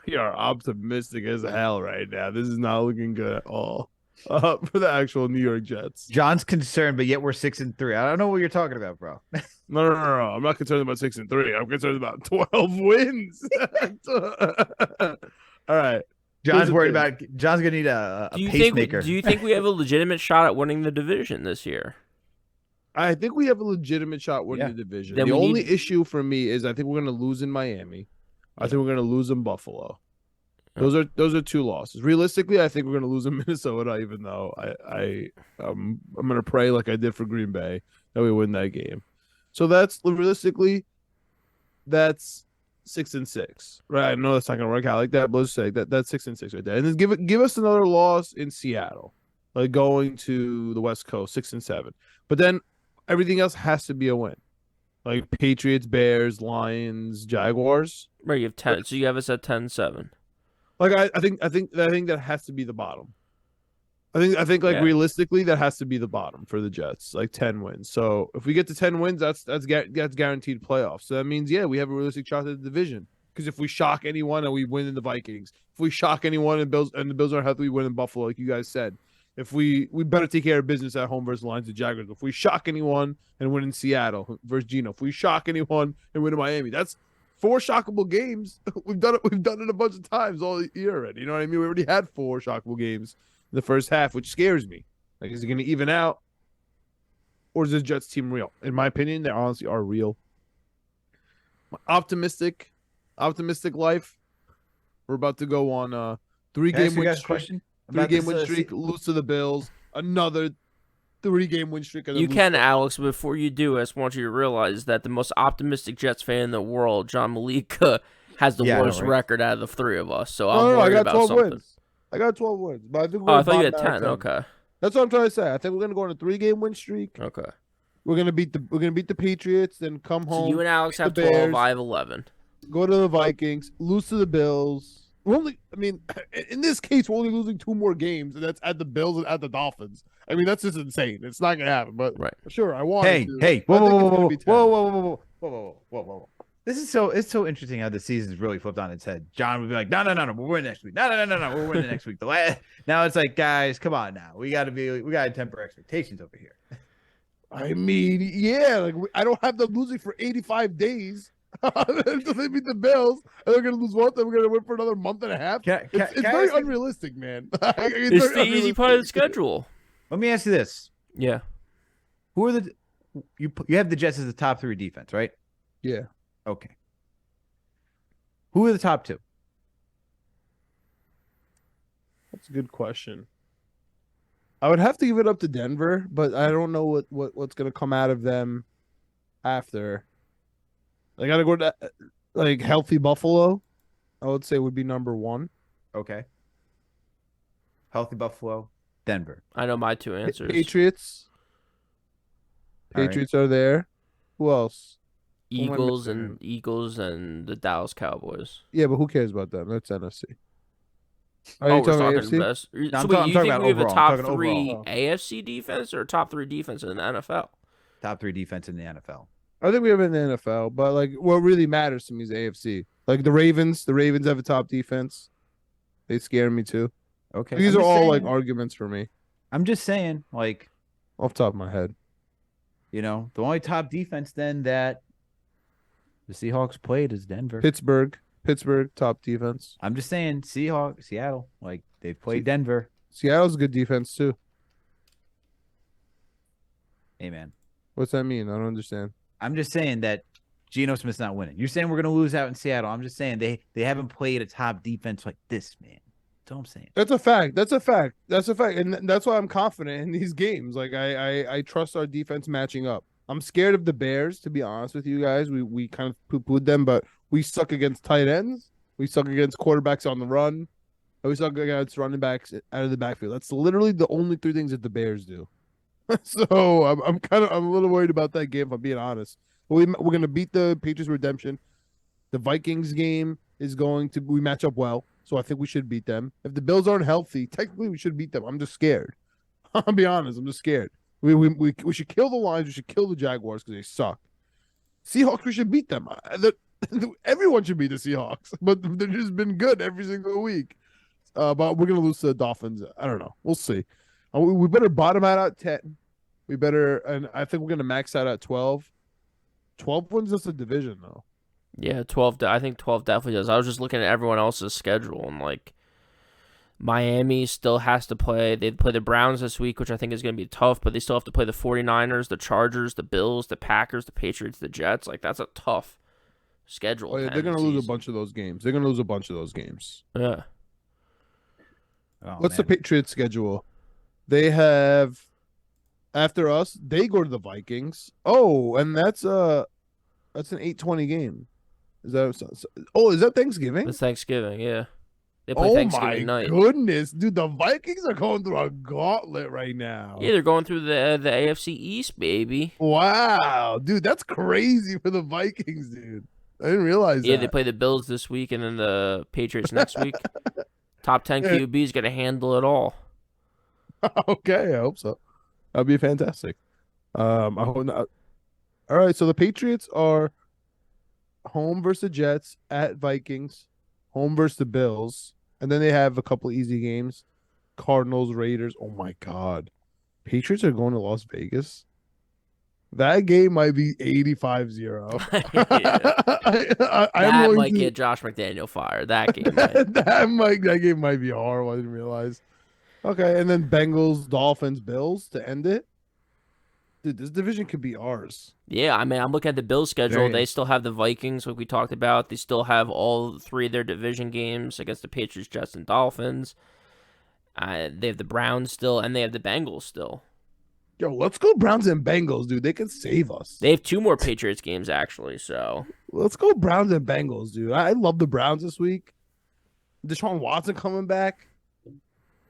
Speaker 4: We are optimistic as hell right now. This is not looking good at all for the actual New York Jets.
Speaker 3: John's concerned, but yet we're 6-3. I don't know what you're talking about, bro.
Speaker 4: No. I'm not concerned about 6-3. I'm concerned about 12 wins. All right.
Speaker 3: John's gonna need a pacemaker.
Speaker 5: Do you think we have a legitimate shot at winning the division this year?
Speaker 4: I think we have a legitimate shot winning the division.
Speaker 5: Then
Speaker 4: the only issue for me is I think we're going to lose in Miami. I think we're going to lose in Buffalo. Those are 2 losses. Realistically, I think we're going to lose in Minnesota, even though I'm going to pray like I did for Green Bay that we win that game. So that's 6-6, right? I know that's not going to work out like that, but let's say that's 6-6 right there. And then give us another loss in Seattle, like going to the West Coast, 6-7. But then everything else has to be a win, like Patriots, Bears, Lions, Jaguars.
Speaker 5: Right, you have 10. So you have us at 10-7.
Speaker 4: Like I think that has to be the bottom. I think realistically that has to be the bottom for the Jets, like 10 wins. So if we get to 10 wins, that's guaranteed playoffs. So that means we have a realistic shot at the division. Because if we shock anyone and we win in the Vikings, if we shock anyone and the Bills aren't healthy, we win in Buffalo, like you guys said. If we better take care of business at home versus the Lions and Jaguars. If we shock anyone and win in Seattle versus Geno, if we shock anyone and win in Miami, that's 4 shockable games. We've done it a bunch of times all year already. You know what I mean? We already had 4 shockable games in the first half, which scares me. Like, is it going to even out, or is this Jets team real? In my opinion, they honestly are real. Optimistic life. We're about to go on a 3-game win streak. 3-game win streak, lose to the Bills. Another 3-game win streak.
Speaker 5: You can, Alex. Before you do, I just want you to realize that the most optimistic Jets fan in the world, John Meleka, has the worst record out of the 3 of us. So I'm worried about something.
Speaker 4: Wins. I got 12 wins, but I think
Speaker 5: I thought you had 10. Okay,
Speaker 4: that's what I'm trying to say. I think we're gonna go on a 3-game win streak.
Speaker 5: Okay,
Speaker 4: we're gonna beat the Patriots, then come home.
Speaker 5: So you and Alex have 12.
Speaker 4: Bears,
Speaker 5: I have 11.
Speaker 4: Go to the Vikings, lose to the Bills. In this case, we're only losing 2 more games, and that's at the Bills and at the Dolphins. I mean, that's just insane. It's not gonna happen, but sure, I want.
Speaker 3: Hey, whoa. it's so interesting how the season's really flipped on its head. John would be like, no, we're winning next week. No, we're winning next week. Now it's like, guys, come on now. We gotta temper expectations over here.
Speaker 4: I mean, yeah, like I don't have them losing for 85 days until they beat the Bills, and they're gonna lose once, and we're gonna win for another month and a half. It's very unrealistic, man.
Speaker 5: It's the easy part of the schedule.
Speaker 3: Let me ask you this:
Speaker 5: Yeah.
Speaker 3: Who are you have the Jets as the top 3 defense, right?
Speaker 4: Yeah.
Speaker 3: Okay. Who are the top 2?
Speaker 4: That's a good question. I would have to give it up to Denver, but I don't know what's gonna come out of them after. I gotta go to like healthy Buffalo. I would say would be number 1.
Speaker 3: Okay. Healthy Buffalo, Denver.
Speaker 5: I know my 2 answers.
Speaker 4: Patriots.
Speaker 3: All right.
Speaker 4: Patriots are there. Who else?
Speaker 5: Eagles and the Dallas Cowboys.
Speaker 4: Yeah, but who cares about them? That's NFC. Are
Speaker 5: Oh,
Speaker 4: you
Speaker 5: we're
Speaker 4: talking
Speaker 5: talking
Speaker 4: AFC?
Speaker 5: best.
Speaker 3: No,
Speaker 5: So
Speaker 3: I'm
Speaker 5: wait,
Speaker 3: talking
Speaker 5: you think
Speaker 3: about
Speaker 5: we have a
Speaker 3: overall. I'm
Speaker 5: top
Speaker 3: talking
Speaker 5: 3
Speaker 3: overall.
Speaker 5: AFC defense or top 3 defense in the NFL?
Speaker 3: Top 3 defense in the NFL.
Speaker 4: I think we have it in the NFL, but like what really matters to me is AFC. Like the Ravens have a top defense. They scare me too.
Speaker 3: Okay.
Speaker 4: These
Speaker 3: I'm
Speaker 4: are
Speaker 3: just
Speaker 4: all
Speaker 3: saying-
Speaker 4: like arguments for me
Speaker 3: I'm just saying, like,
Speaker 4: off the top of my head.
Speaker 3: the only top defense then that the Seahawks played is Denver.
Speaker 4: Pittsburgh top defense.
Speaker 3: I'm just saying, Seattle, like they've played Denver.
Speaker 4: Seattle's a good defense too.
Speaker 3: Hey man,
Speaker 4: What's that mean? I don't understand.
Speaker 3: I'm just saying that Geno Smith's not winning. You're saying we're gonna lose out in Seattle. I'm just saying they haven't played a top defense like this, man. That's all I'm saying.
Speaker 4: That's a fact. That's a fact. And that's why I'm confident in these games. Like I trust our defense matching up. I'm scared of the Bears, to be honest with you guys. We kind of poo-pooed them, but we suck against tight ends. We suck against quarterbacks on the run. And we suck against running backs out of the backfield. That's literally the only 3 things that the Bears do. So I'm a little worried about that game, if I'm being honest. We're gonna beat the Patriots Redemption. The Vikings game we match up well, so I think we should beat them. If the Bills aren't healthy, technically we should beat them. I'm just scared. I'll be honest, I'm just scared. We should kill the Lions. We should kill the Jaguars because they suck. Seahawks, we should beat them. Everyone should beat the Seahawks, but they've just been good every single week. But we're gonna lose to the Dolphins. I don't know. We'll see. We better bottom out at 10. And I think we're gonna max out at 12. 12 wins us a division though.
Speaker 5: Yeah, 12. I think 12 definitely does. I was just looking at everyone else's schedule and like Miami still has to play. They play the Browns this week, which I think is going to be tough, but they still have to play the 49ers, the Chargers, the Bills, the Packers, the Patriots, the Jets. Like that's a tough schedule.
Speaker 4: Oh yeah, they're gonna lose a bunch of those games.
Speaker 5: Yeah.
Speaker 3: Oh,
Speaker 4: What's the
Speaker 3: man.
Speaker 4: Patriots schedule? They have after us. They go to the Vikings. Oh, and that's an 8:20 game. Is that Thanksgiving?
Speaker 5: It's Thanksgiving, yeah. They play
Speaker 4: Oh
Speaker 5: Thanksgiving
Speaker 4: my
Speaker 5: night.
Speaker 4: goodness, dude! The Vikings are going through a gauntlet right now.
Speaker 5: Yeah, they're going through the AFC East, baby.
Speaker 4: Wow, dude, that's crazy for the Vikings, dude. I didn't realize that.
Speaker 5: Yeah, they play the Bills this week and then the Patriots next week. Top 10 QB is going to handle it all.
Speaker 4: Okay, I hope so. That'd be fantastic. I hope not. All right, so the Patriots are home versus the Jets, at Vikings, home versus the Bills, and then they have a couple easy games. Cardinals, Raiders. Oh my God. Patriots are going to Las Vegas. That game might be 85-0.
Speaker 5: That might get Josh McDaniel fired. That game might.
Speaker 4: that game might be horrible. I didn't realize. Okay, and then Bengals, Dolphins, Bills to end it. Dude, this division could be ours.
Speaker 5: Yeah, I mean, I'm looking at the Bills' schedule.
Speaker 3: Very-
Speaker 5: They still have the Vikings, like we talked about. They still have all 3 of their division games against the Patriots, Jets, and Dolphins. They have the Browns still, and they have the Bengals still.
Speaker 4: Yo, let's go Browns and Bengals, dude. They can save us.
Speaker 5: They have 2 more Patriots games, actually, so.
Speaker 4: Let's go Browns and Bengals, dude. I love the Browns this week. Deshaun Watson coming back.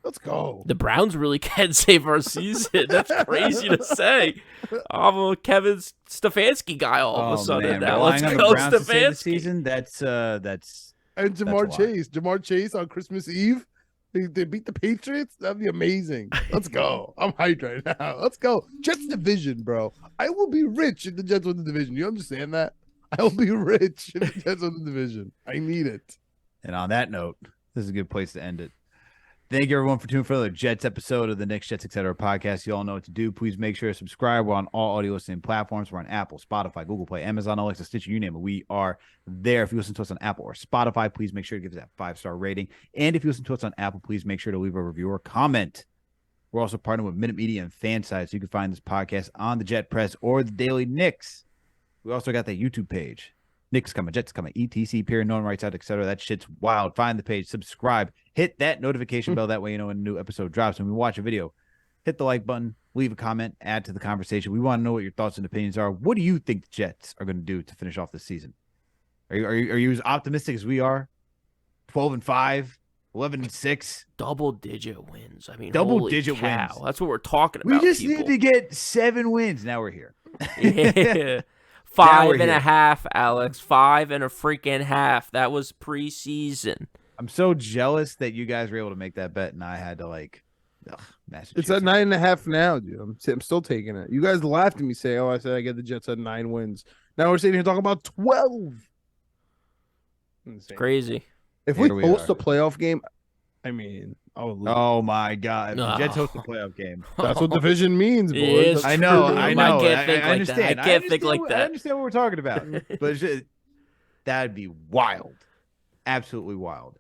Speaker 4: Let's go.
Speaker 5: The Browns really can save our season. That's crazy to say. I'm a Kevin Stefanski guy all of a sudden
Speaker 3: man,
Speaker 5: now. Let's
Speaker 3: relying on
Speaker 5: go
Speaker 3: the Browns to save the
Speaker 5: Stefanski.
Speaker 3: season. That's
Speaker 4: And Jamar
Speaker 3: That's a lot.
Speaker 4: Chase. Jamar Chase on Christmas Eve. They beat the Patriots. That'd be amazing. Let's go. I'm hyped right now. Let's go. Jets division, bro. I will be rich if the Jets win the division. You understand that? I'll be rich if the Jets win the division. I need it.
Speaker 3: And on that note, this is a good place to end it. Thank you, everyone, for tuning for another Jets episode of the Knicks, Jets, Etc. podcast. You all know what to do. Please make sure to subscribe. We're on all audio listening platforms. We're on Apple, Spotify, Google Play, Amazon, Alexa, Stitcher, you name it. We are there. If you listen to us on Apple or Spotify, please make sure to give us that 5-star rating. And if you listen to us on Apple, please make sure to leave a review or comment. We're also partnered with Minute Media and Fanside, so you can find this podcast on the Jet Press or the Daily Knicks. We also got that YouTube page. Knicks coming, Jets coming, ETC, period, no one writes out, etc. That shit's wild. Find the page, subscribe, hit that notification bell. That way you know when a new episode drops. When we watch a video, hit the like button, leave a comment, add to the conversation. We want to know what your thoughts and opinions are. What do you think the Jets are going to do to finish off this season? Are you as optimistic as we are? 12-5, 11-6,
Speaker 5: double-digit wins. I mean,
Speaker 3: double-digit
Speaker 5: cow.
Speaker 3: wins.
Speaker 5: That's what we're talking
Speaker 3: We
Speaker 5: about.
Speaker 3: just
Speaker 5: people.
Speaker 3: need to get 7 wins. Now we're here.
Speaker 5: Yeah.
Speaker 3: Now
Speaker 5: 5
Speaker 3: we're
Speaker 5: and
Speaker 3: here.
Speaker 5: a half, Alex. 5 and a freaking half. That was preseason.
Speaker 3: I'm so jealous that you guys were able to make that bet, and I had to Massachusetts.
Speaker 4: It's at 9.5 now, dude. I'm still taking it. You guys laughed at me saying, "Oh, I said I get the Jets at 9 wins." Now we're sitting here talking about 12. Insane.
Speaker 5: Crazy.
Speaker 4: If we
Speaker 3: Here we
Speaker 4: host
Speaker 3: are.
Speaker 4: a playoff game, I mean, I would lose.
Speaker 3: Oh my God!
Speaker 5: No.
Speaker 3: Jets host a playoff game.
Speaker 4: That's what division means, boys.
Speaker 5: It is
Speaker 4: That's
Speaker 3: I know,
Speaker 5: true.
Speaker 3: I
Speaker 5: I
Speaker 3: know.
Speaker 5: can't think
Speaker 3: I
Speaker 5: like
Speaker 3: understand.
Speaker 5: that. I can't think like
Speaker 3: I
Speaker 5: that.
Speaker 3: understand what we're talking about, but it's just, that'd be wild, absolutely wild.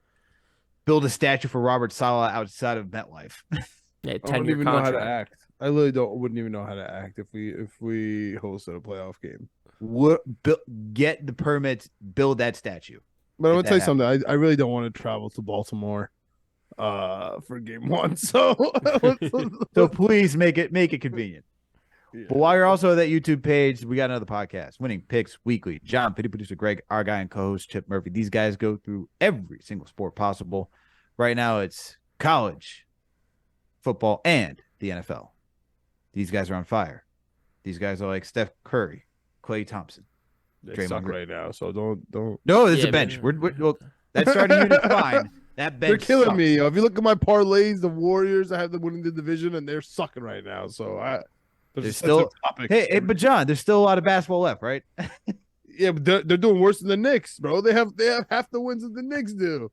Speaker 3: Build a statue for Robert Saleh outside of MetLife.
Speaker 5: Yeah,
Speaker 4: I
Speaker 5: 10-year
Speaker 4: wouldn't even know how to
Speaker 5: contract.
Speaker 4: act. I literally wouldn't even know how to act if we hosted a playoff game.
Speaker 3: Get the permits, build that statue.
Speaker 4: But I'm
Speaker 3: If
Speaker 4: gonna tell you
Speaker 3: that
Speaker 4: something. I really don't want to travel to Baltimore for game 1. So
Speaker 3: So please make it convenient.
Speaker 4: Yeah.
Speaker 3: But while you're also at that YouTube page, we got another podcast, Winning Picks Weekly. John, Pity Producer Greg, our guy and co-host Chip Murphy. These guys go through every single sport possible. Right now, it's college, football, and the NFL. These guys are on fire. These guys are like Steph Curry, Klay Thompson.
Speaker 4: they
Speaker 3: Draymond
Speaker 4: suck
Speaker 3: Green.
Speaker 4: right now. So don't.
Speaker 3: No, it's
Speaker 5: Yeah,
Speaker 3: a bench.
Speaker 5: man.
Speaker 3: Well, that starting unit's fine. That bench
Speaker 4: They're killing
Speaker 3: sucks.
Speaker 4: me. Yo. If you look at my parlays, the Warriors, I have them winning the division, and they're sucking right now. So
Speaker 3: There's still hey, but John, there's still a lot of basketball left, right?
Speaker 4: yeah, but they're doing worse than the Knicks, bro. They have half the wins that the Knicks do,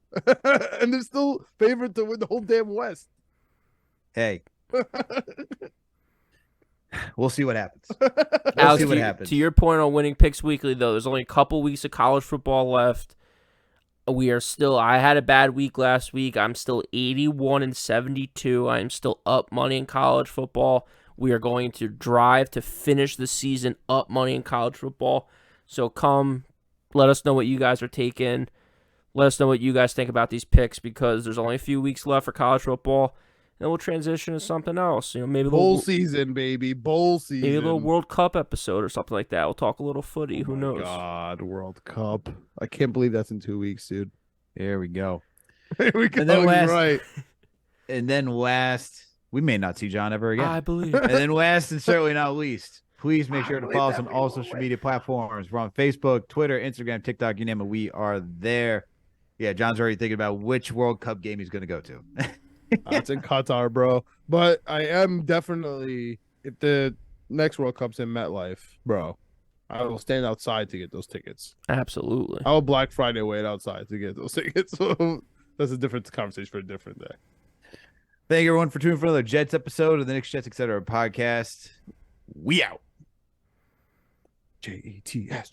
Speaker 4: and they're still favored to win the whole damn West.
Speaker 3: Hey, we'll see what happens. We'll
Speaker 5: Alex,
Speaker 3: see what happens.
Speaker 5: to your point on Winning Picks Weekly, though, there's only a couple weeks of college football left. We are still. I had a bad week last week. I'm still 81-72. I'm still up money in college football. We are going to drive to finish the season up money in college football. So come, let us know what you guys are taking. Let us know what you guys think about these picks because there's only a few weeks left for college football. Then we'll transition to something else. Maybe a
Speaker 4: Bowl
Speaker 5: little,
Speaker 4: season, baby. Bowl season.
Speaker 5: maybe a little World Cup episode or something like that. We'll talk a little footy. Who knows?
Speaker 4: God, World Cup. I can't believe that's in 2 weeks, dude.
Speaker 3: There we go.
Speaker 4: Here we go.
Speaker 3: And then
Speaker 4: You're
Speaker 3: last-
Speaker 4: right.
Speaker 3: And then last, we may not see John ever again.
Speaker 5: I believe.
Speaker 3: And then last and certainly not least, please make sure to follow us on all social media platforms. We're on Facebook, Twitter, Instagram, TikTok, you name it. We are there. Yeah, John's already thinking about which World Cup game he's going to go to.
Speaker 4: It's in Qatar, bro. But I am definitely, if the next World Cup's in MetLife, bro, I will stand outside to get those tickets.
Speaker 5: Absolutely.
Speaker 4: I will Black Friday wait outside to get those tickets. So that's a different conversation for a different day.
Speaker 3: Thank you, everyone, for tuning in for another Jets episode of the Knicks, Jets, Etc. podcast. We out.
Speaker 4: Jets.